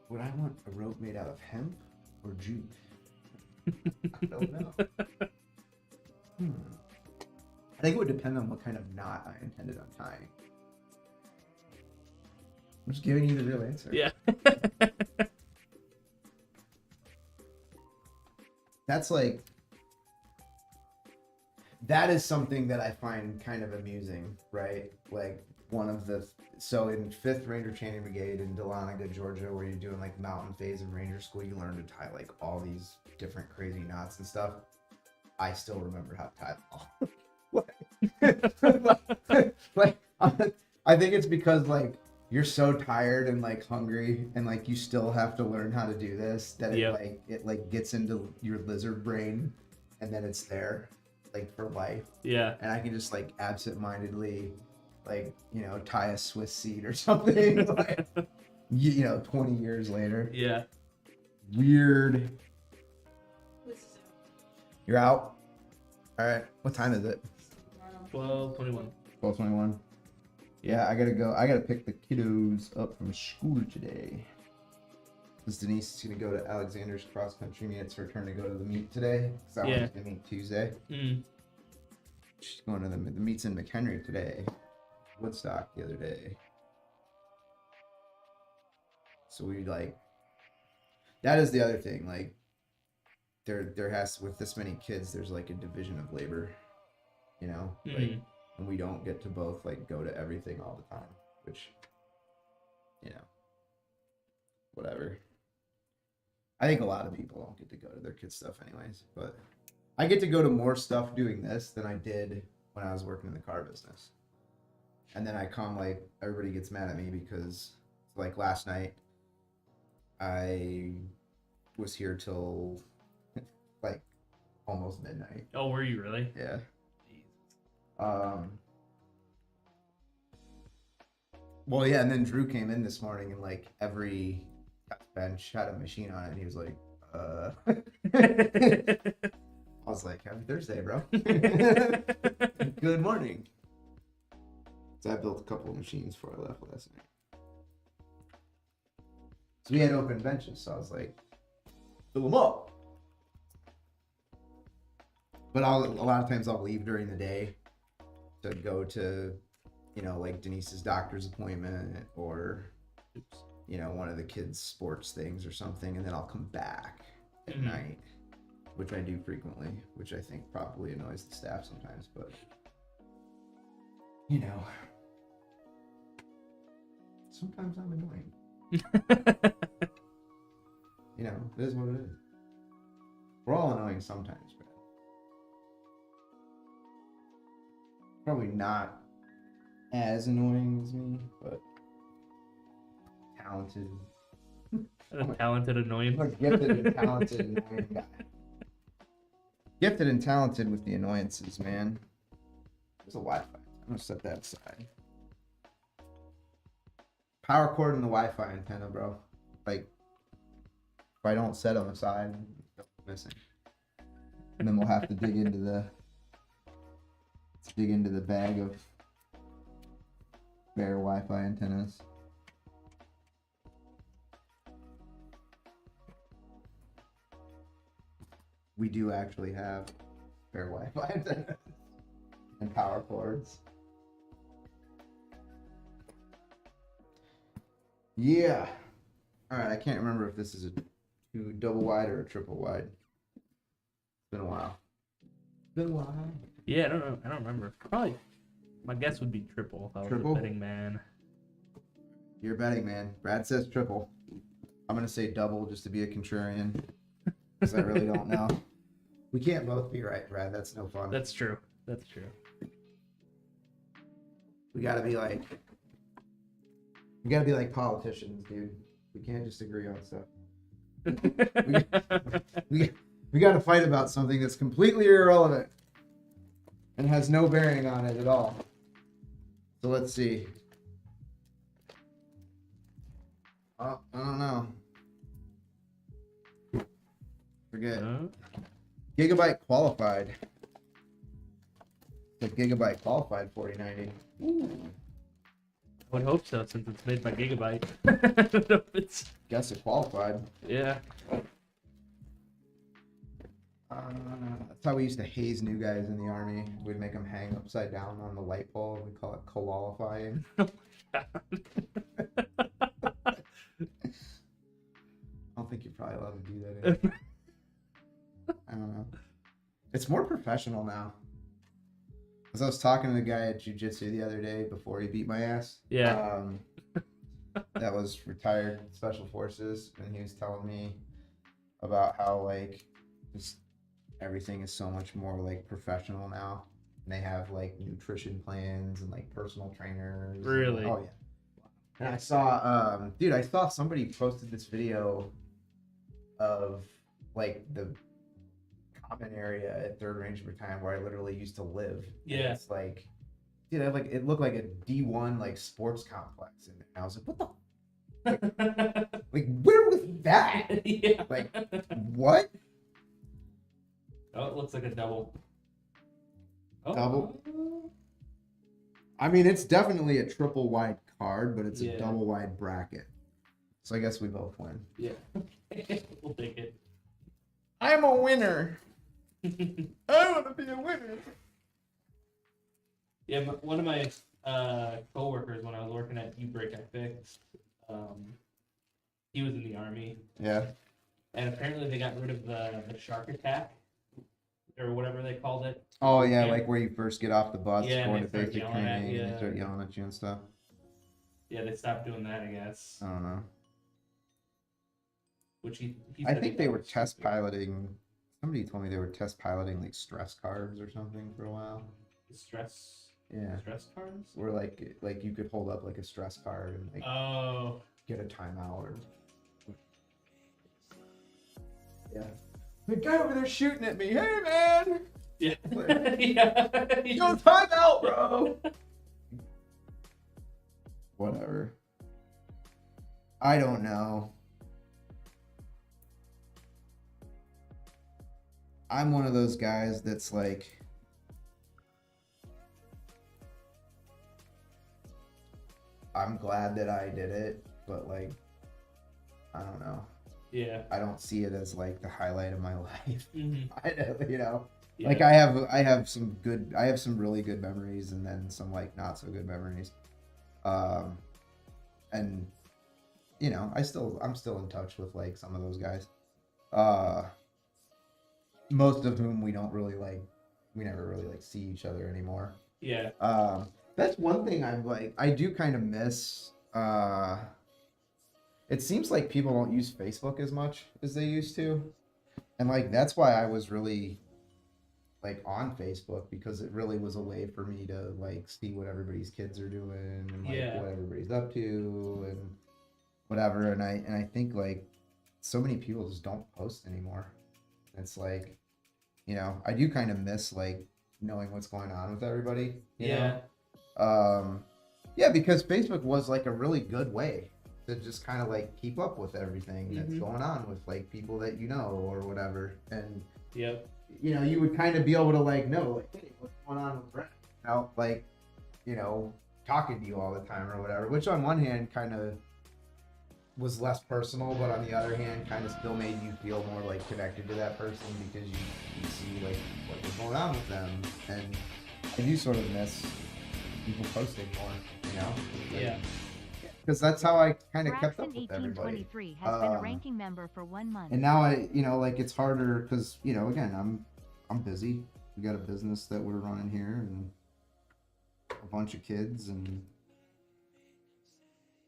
Would I want a rope made out of hemp or jute? I don't know. I think it would depend on what kind of knot I intended on tying. I'm just giving you the real answer. Yeah. That's like... That is something that I find kind of amusing, right? Like, one of the... So in 5th Ranger Training Brigade in Dahlonega, Georgia, where you're doing like mountain phase of Ranger School, you learn to tie like all these different crazy knots and stuff. I still remember how to tie them all. like, I think it's because like you're so tired and like hungry and like you still have to learn how to do this that it gets into your lizard brain and then it's there like for life. Yeah. And I can just like absent-mindedly like, you know, tie a Swiss seat or something like, you know, 20 years later. Yeah. Weird. You're out? All right. What time is it? 12:21. 12:21. Yeah, I gotta go. I gotta pick the kiddos up from school today. Because Denise is gonna go to Alexander's cross country meet. It's her turn to go to the meet today. Because I wanted to meet Tuesday. She's going to the meets in McHenry today. Woodstock the other day. So we like. That is the other thing. Like, there has, with this many kids, there's like a division of labor. You know, like, and we don't get to both like go to everything all the time. which, you know, whatever. I think a lot of people don't get to go to their kids' stuff anyways, but I get to go to more stuff doing this than I did when I was working in the car business. And then I come, like, everybody gets mad at me because, like, last night, I was here till, like, almost midnight. Oh, were you really? Yeah. Well, yeah, and then Drew came in this morning and like every bench had a machine on it, and he was like, I was like, happy Thursday, bro. Good morning. So I built a couple of machines before I left last night. So we had open benches, so I was like, fill them up. But a lot of times I'll leave during the day to go to, you know, like Denise's doctor's appointment or, you know, one of the kids' sports things or something, and then I'll come back at night, which I do frequently, which I think probably annoys the staff sometimes, but, you know, sometimes I'm annoying. You know, it is what it is. We're all annoying sometimes, but probably not as annoying as me, but talented. A talented annoyance. I'm a gifted and talented annoying guy. Gifted and talented with the annoyances, man. There's a Wi-Fi. I'm gonna set that aside. Power cord and the Wi-Fi antenna, bro. Like, if I don't set them aside, they're missing. And then we'll have to dig into the bag of spare Wi-Fi antennas. We do actually have spare Wi-Fi antennas and power cords. Yeah. All right. I can't remember if this is a double wide or a triple wide. It's been a while. Been a while. Yeah, I don't know. I don't remember. Probably. My guess would be triple if I was Triple? a betting man. You're a betting man. Brad says triple. I'm gonna say double just to be a contrarian, because I really don't know. We can't both be right, Brad. That's no fun. That's true. That's true. We gotta be like politicians, dude. We can't just agree on stuff. We gotta fight about something that's completely irrelevant and has no bearing on it at all. So let's see. Oh, I don't know. Forget. Gigabyte qualified. The Gigabyte qualified 4090. I would hope so, since it's made by Gigabyte. I don't know if it's... Guess it qualified. Yeah. That's how we used to haze new guys in the army. We'd make them hang upside down on the light pole. We call it qualifying. I don't think you're probably allowed to do that anymore. I don't know. It's more professional now. As I was talking to the guy at jiu-jitsu the other day before he beat my ass. Yeah. That was retired special forces, and he was telling me about how like just everything is so much more like professional now. And they have like nutrition plans and like personal trainers. Really? Oh yeah. And I saw I saw somebody posted this video of like the common area at Third Range Battalion where I literally used to live. Yeah. And it's like, dude, it looked like a D1 like sports complex in there. And I was like, what the like where was that? Yeah. Like what? Oh, it looks like a double. Oh. Double? I mean, it's definitely a triple wide card, but it's a double wide bracket. So I guess we both win. Yeah. We'll take it. I'm a winner. I want to be a winner. Yeah, one of my coworkers when I was working at U-Break, I fixed. He was in the army, Yeah. and apparently they got rid of the shark attack, or whatever they called it. Oh yeah, Yeah. like where you first get off the bus Yeah, going and to they start basic yelling at training and you. they start yelling at you and stuff. Yeah, they stopped doing that, I guess. I don't know. Which he I said think he they thought were was test stupid. piloting. Somebody told me they were test piloting like stress cards or something for a while. Stress Yeah, cards. where like you could hold up like a stress card and like Oh, get a timeout or yeah. The guy over there shooting at me. Hey man, yeah, Like, yeah. no timeout, bro. Whatever. I don't know. I'm one of those guys that's like, I'm glad that I did it, but like, I don't know. Yeah. I don't see it as like the highlight of my life. Mm-hmm. I don't, you know, Yeah. like I have some really good memories and then some like not so good memories. And you know, I'm still in touch with like some of those guys. Most of whom we never really like see each other anymore. Yeah. That's one thing I do kind of miss. It seems like people don't use Facebook as much as they used to. And like that's why I was really like on Facebook, because it really was a way for me to like see what everybody's kids are doing and like Yeah. what everybody's up to and whatever. And I think like so many people just don't post anymore. It's like, you know, I do kind of miss like knowing what's going on with everybody. You Yeah. know? Yeah, because Facebook was like a really good way to just kind of like keep up with everything that's Mhm. going on with like people that you know or whatever. And Yep. you know, you would kind of be able to like know like, hey, what's going on with Brett? Out like, you know, talking to you all the time or whatever. Which on one hand kind of was less personal, but on the other hand kind of still made you feel more like connected to that person because you see like what was going on with them. And I do sort of miss people posting more, you know? Like, Yeah. because that's how I kind of kept up Braxton with everybody. 1823 has been a ranking member for 1 month. And now I, you know, like it's harder because, you know, again, I'm busy. We got a business that we're running here and a bunch of kids and,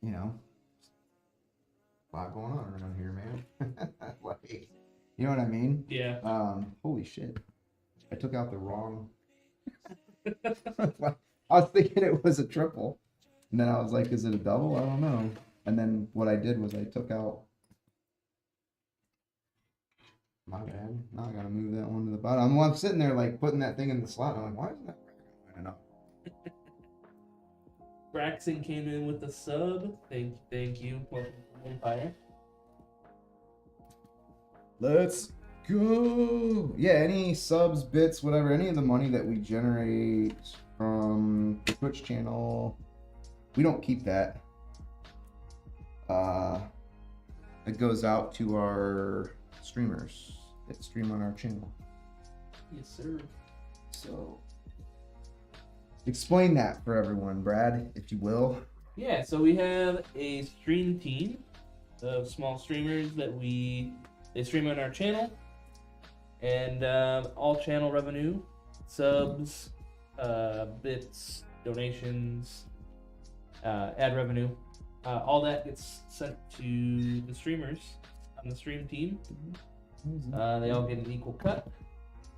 you know, a lot going on around here, man. Like, you know what I mean? Yeah. Holy shit. I took out the wrong. I was thinking it was a triple. And then I was like, is it a double? I don't know. And then what I did was I took out. My bad. Now I gotta move that one to the bottom. I'm sitting there like putting that thing in the slot. And I'm like, why isn't that? I don't know. Braxton came in with a sub. Thank you, Empire. Let's go. Yeah, any subs, bits, whatever, any of the money that we generate from the Twitch channel, we don't keep that. It goes out to our streamers that stream on our channel. Yes, sir. So explain that for everyone, Brad, if you will. Yeah, so we have a stream team of small streamers that they stream on our channel, and all channel revenue, subs, bits, donations, ad revenue, all that gets sent to the streamers on the stream team. They all get an equal cut,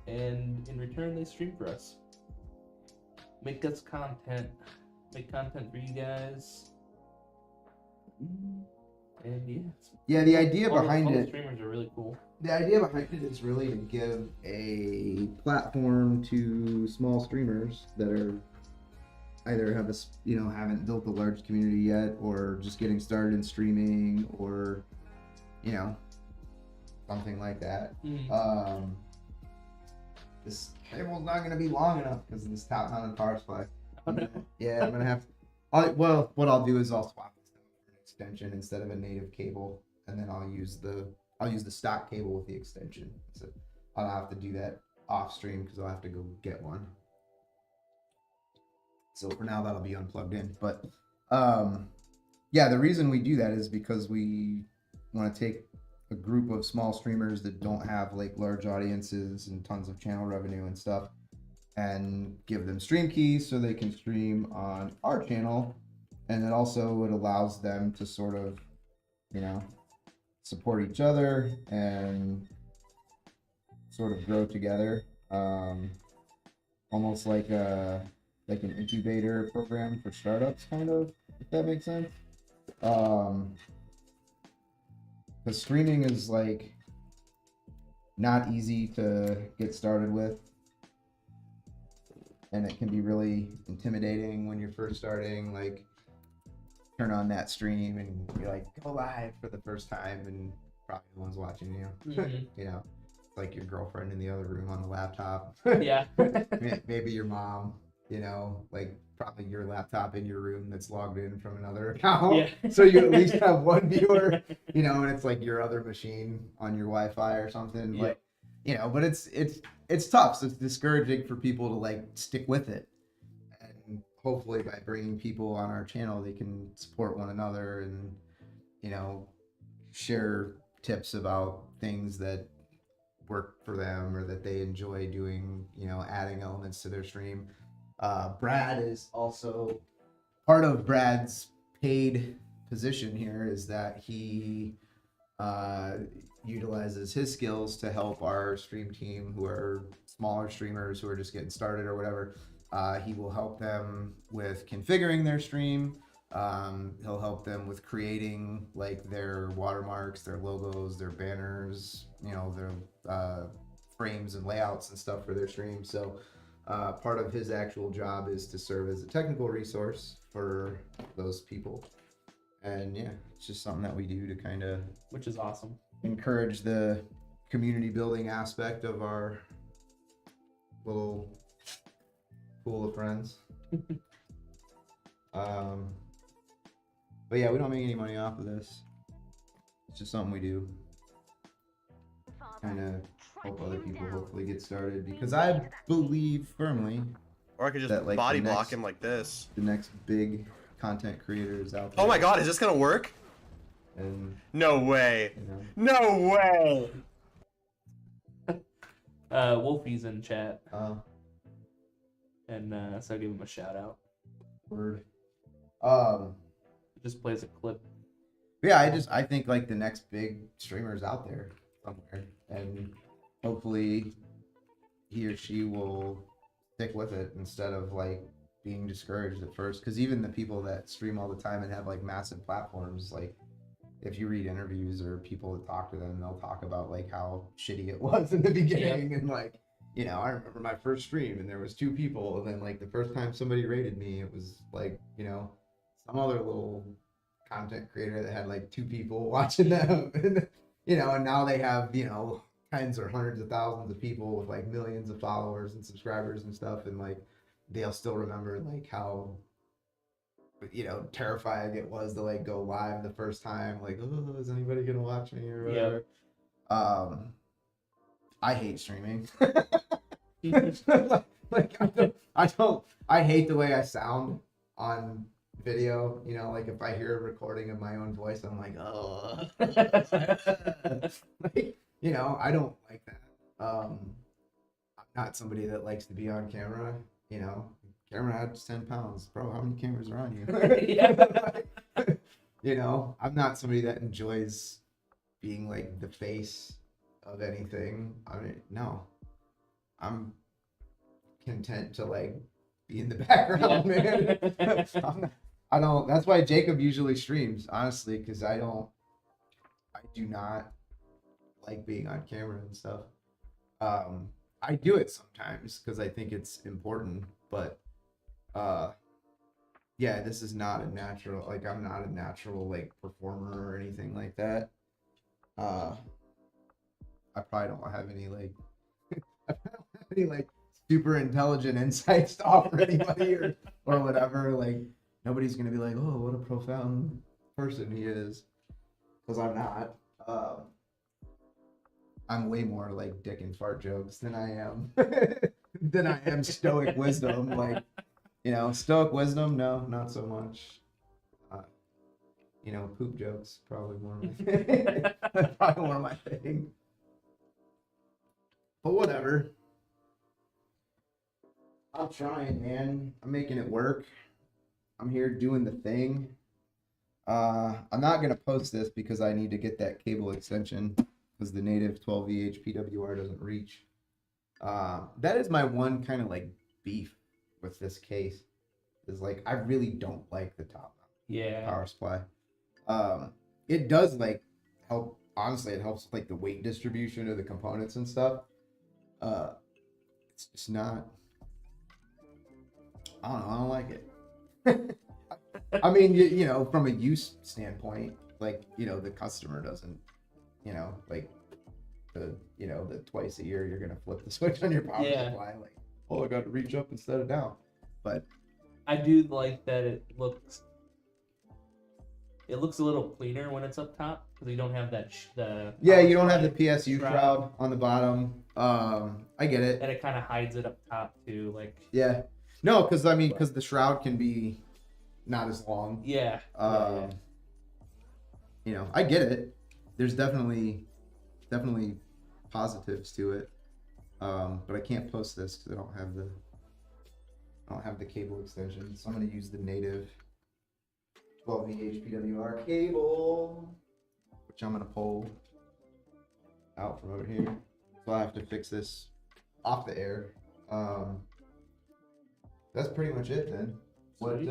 and in return, they stream for us. Make content for you guys. And Yeah, the idea behind all it. the streamers are really cool. The idea behind it is really to give a platform to small streamers that are either haven't built a large community yet, or just getting started in streaming, or something like that. This cable's not gonna be long enough because of this top mounted power supply. Oh, no. Yeah, I'm gonna have to. Well, what I'll do is I'll swap this out for an extension instead of a native cable, and then I'll use the stock cable with the extension. So I'll have to do that off stream because I'll have to go get one. So for now that'll be unplugged in. But yeah, the reason we do that is because we want to take a group of small streamers that don't have like large audiences and tons of channel revenue and stuff, and give them stream keys so they can stream on our channel and it also it allows them to sort of, you know, support each other and sort of grow together. Almost like an incubator program for startups, kind of, if that makes sense. Um, because streaming is like not easy to get started with, and it can be really intimidating when you're first starting. Like, turn on that stream and you're like, go live for the first time, and probably no one's watching you. Mhm. You know, it's like your girlfriend in the other room on the laptop. Yeah. Maybe your mom. You know, like probably your laptop in your room that's logged in from another account. Yeah. So you at least have one viewer. You know, and it's like your other machine on your Wi-Fi or something. Yep. Like, you know, but it's tough. So it's discouraging for people to like stick with it. And hopefully by bringing people on our channel, they can support one another and, you know, share tips about things that work for them or that they enjoy doing, you know, adding elements to their stream. Brad is also part of Brad's paid position here is that he utilizes his skills to help our stream team who are smaller streamers who are just getting started or whatever. He will help them with configuring their stream. He'll help them with creating like their watermarks, their logos, their banners, you know, their frames and layouts and stuff for their stream. So part of his actual job is to serve as a technical resource for those people. And yeah, it's just something that we do to kind of Which is awesome. encourage the community building aspect of our little pool of friends. But yeah, we don't make any money off of this. It's just something we do. Kind of help other people hopefully get started, because I believe firmly Or I could just that, like, body the block next- him like this. the next big content creator is out there. Oh my god, is this gonna work? And No way. you know, No way. Wolfie's in chat, uh, and so give him a shout out. word. It just plays a clip. Yeah, I think like the next big streamer's out there somewhere, and hopefully he or she will stick with it instead of like being discouraged at first. Because even the people that stream all the time and have like massive platforms, like if you read interviews or people that talk to them, they'll talk about like how shitty it was in the beginning, and like, you know, I remember my first stream and there was 2 people, and then like the first time somebody rated me, it was like, you know, some other little content creator that had like 2 people watching them, and you know, and now they have, you know, tens or hundreds of thousands of people with like millions of followers and subscribers and stuff, and like they'll still remember like how, you know, terrifying it was to like go live the first time, like, oh, is anybody gonna watch me or whatever. I hate streaming. Like I hate the way I sound on video. You know, like if I hear a recording of my own voice, I'm like, oh. Like, you know, I don't like that. I'm not somebody that likes to be on camera. You know, camera adds 10 pounds, bro. How many cameras are on you? Yeah. You know, I'm not somebody that enjoys being like the face of anything. I mean, no, I'm content to like be in the background, man. I don't. That's why Jacob usually streams, honestly, because I do not like being on camera and stuff. I do it sometimes because I think it's important, but yeah, this is not a natural. Like, I'm not a natural like performer or anything like that. I probably don't have any like I don't have any like super intelligent insights to offer anybody or whatever. Like, nobody's gonna be like, oh, what a profound person he is, because I'm not. I'm way more like dick and fart jokes than I am stoic wisdom. Like, you know, stoic wisdom, no, not so much. You know, poop jokes probably more my thing. Probably more my thing. But whatever. I'm trying, man. I'm making it work. I'm here doing the thing. I'm not gonna post this because I need to get that cable extension because the native 12VH PWR doesn't reach. That is my one kind of like beef with this case. Is like I really don't like the top Yeah. power supply. It does like help. Honestly, it helps with, like the weight distribution of the components and stuff. It's just not. I don't know. I don't like it. I mean, you know, from a use standpoint, like, you know, the customer doesn't, you know, like the twice a year you're gonna flip the switch on your power supply, like, oh, I got to reach up instead of down. But I do like that it looks a little cleaner when it's up top because you don't have that yeah, power you don't have the supply PSU shroud on the bottom. I get it. and it kind of hides it up top too. Like Yeah, no, because I mean, because the shroud can be not as long. yeah. You know, I get it. There's definitely positives to it. But I can't post this because I don't have the cable extension. So I'm gonna use the native 12VH PWR cable, which I'm gonna pull out from over here. So I have to fix this off the air. That's pretty much it then. What do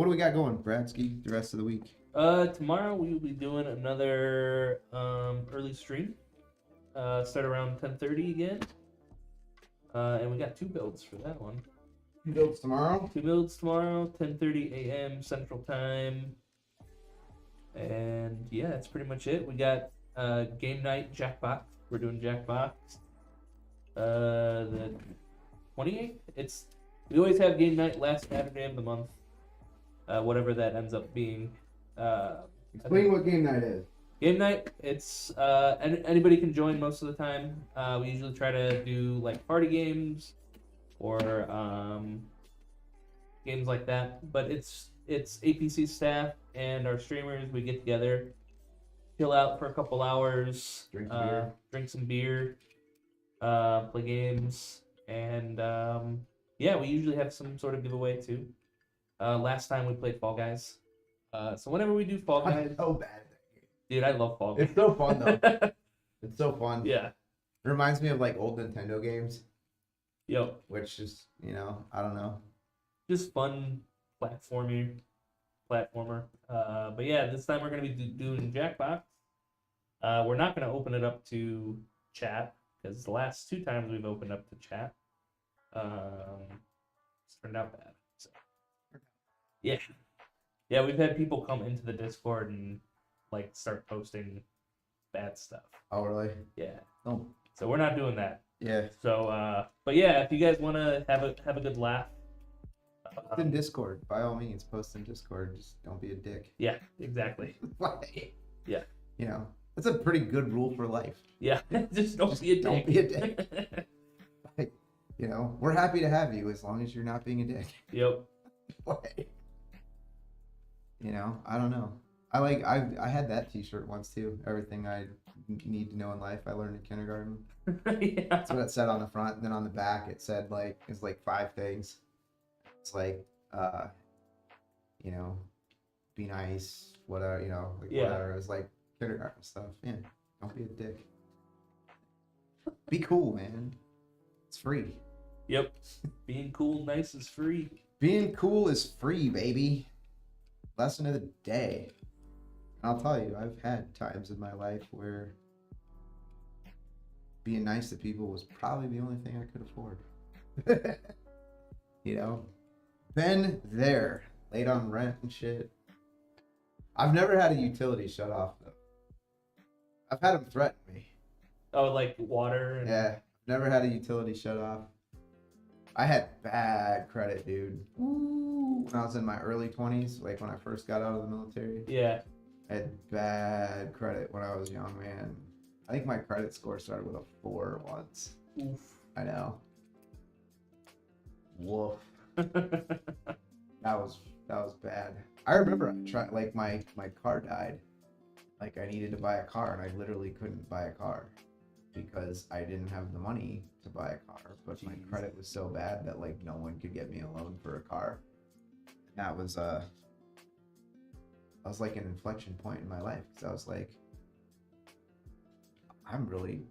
we got going, Bradsky, the rest of the week? Tomorrow we will be doing another early stream. Start around 10:30 again. And we got 2 builds for that one. Builds tomorrow. 2 builds tomorrow, 10:30 a.m. Central Time. And yeah, that's pretty much it. We got game night Jackbox. We're doing Jackbox. The 28th. We always have game night last Saturday of the month. Whatever that ends up being. Explain what game night is. Game night, it's anybody can join most of the time. We usually try to do like party games or games like that. But it's APC staff and our streamers. We get together, chill out for a couple hours, drink some beer, play games, and yeah, we usually have some sort of giveaway too. Last time we played Fall Guys. So whenever we do Fall Guys, So bad at that game. dude, I love Fall Guys. It's so fun though. It's so fun. Yeah. It reminds me of like old Nintendo games, Yo, which is, you know, I don't know. just fun platformer. But yeah, this time we're gonna be doing Jackbox. We're not gonna open it up to chat because the last 2 times we've opened up to chat, it's turned out bad. So yeah, we've had people come into the Discord and like start posting bad stuff. Oh really? Yeah. Oh So we're not doing that. yeah. So but yeah, if you guys want to have a good laugh, Post in Discord, by all means. Post in Discord. Just don't be a dick. yeah, exactly. Like, Yeah. You know, that's a pretty good rule for life. Yeah, just don't be a dick. Don't be a dick. Like, you know, we're happy to have you as long as you're not being a dick. Yep. Like, you know, I don't know. I had that T-shirt once too. Everything I need to know in life I learned in kindergarten. Yeah. That's what it said on the front, and then on the back it said like it's like 5 things. It's like you know, be nice, whatever, you know, like Yeah. whatever. It's like kindergarten stuff. Yeah, don't be a dick. Be cool, man. It's free. Yep. Being cool, nice is free. Being cool is free, baby. Lesson of the day. I'll tell you, I've had times in my life where being nice to people was probably the only thing I could afford. You know? Been there. Late on rent and shit. I've never had a utility shut off, though. I've had them threaten me. Oh, like water. And... Yeah. Never had a utility shut off. I had bad credit, dude. When I was in my early 20s, like when I first got out of the military. Yeah. I had bad credit when I was young, man. I think my credit score started with a 4 once. Oof. I know. Woof. That was bad. I remember I tried, like my car died. Like I needed to buy a car and I literally couldn't buy a car because I didn't have the money to buy a car. But my credit was so bad that like no one could get me a loan for a car. that was like an inflection point in my life, because I was like, I'm really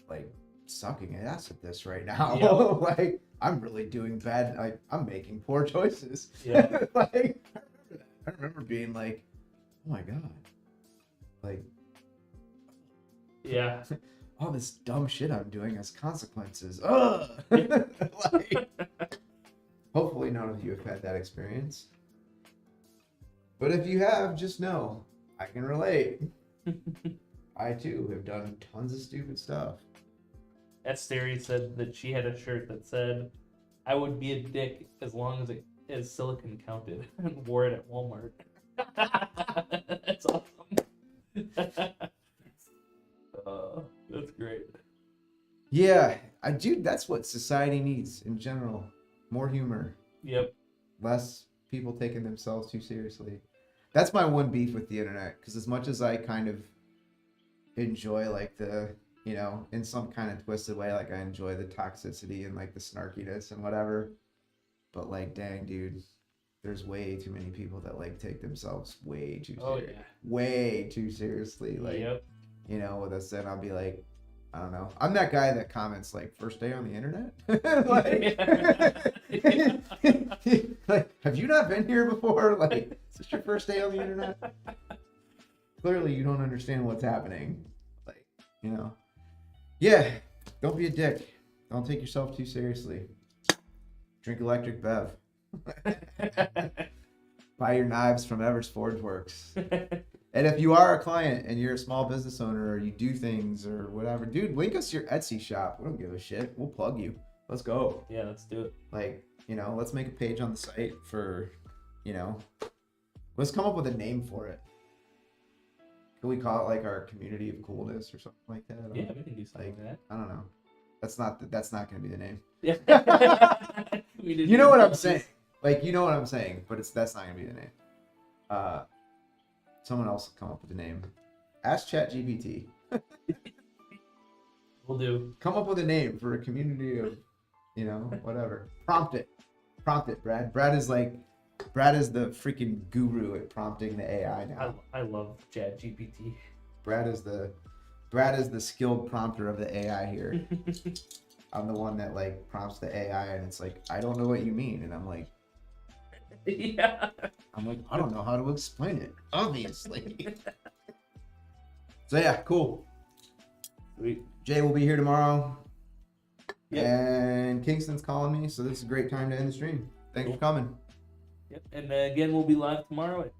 like sucking ass at this right now. Yeah. Like, I'm really doing bad. I'm making poor choices. Yeah. Like, I remember being like, oh my god, like, Yeah. all this dumb shit I'm doing has consequences. Ugh. Like, hopefully none of you have had that experience. But if you have, just know I can relate. I too have done tons of stupid stuff. Esteri said that she had a shirt that said, "I would be a dick as long as it as silicon counted," and wore it at Walmart. That's awesome. That's great. Yeah, dude, that's what society needs in general. More humor, Yep. less people taking themselves too seriously. That's my one beef with the internet, because as much as I kind of enjoy like the, you know, in some kind of twisted way, like I enjoy the toxicity and like the snarkiness and whatever, but like, dang, dude, there's way too many people that like take themselves way too Oh, seriously. yeah. Way too seriously. Like, Yep. you know, with us, then I'll be like, I don't know. I'm that guy that comments like, first day on the internet. Like, like, have you not been here before? Like, is this your first day on the internet? Clearly, you don't understand what's happening. Like, you know, yeah. Don't be a dick. Don't take yourself too seriously. Drink electric bev. Buy your knives from Evers Forge Works. And if you are a client and you're a small business owner, or you do things or whatever, dude, link us your Etsy shop. We don't give a shit. We'll plug you. Let's go. Yeah, let's do it. Like, you know, let's make a page on the site for, you know, let's come up with a name for it. Can we call it like our community of coolness or something like that? Yeah, we can do something like that. I don't know. That's not going to be the name. Yeah. You know what I'm saying? Like, you know what I'm saying, but that's not going to be the name. Someone else will come up with a name. Ask ChatGPT. We'll do. Come up with a name for a community of, you know, whatever. Prompt it, Brad. Brad is the freaking guru at prompting the AI now. I love ChatGPT. Brad is the skilled prompter of the AI here. I'm the one that like prompts the AI, and it's like, I don't know what you mean, and I'm like, Yeah. I don't know how to explain it, obviously. So yeah, cool. Sweet. Jay will be here tomorrow. Yep. And Kingston's calling me, so this is a great time to end the stream. Thanks for coming. Yep. And again, we'll be live tomorrow at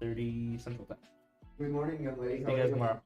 10:30 Central Time. Good morning, young lady. See you guys tomorrow.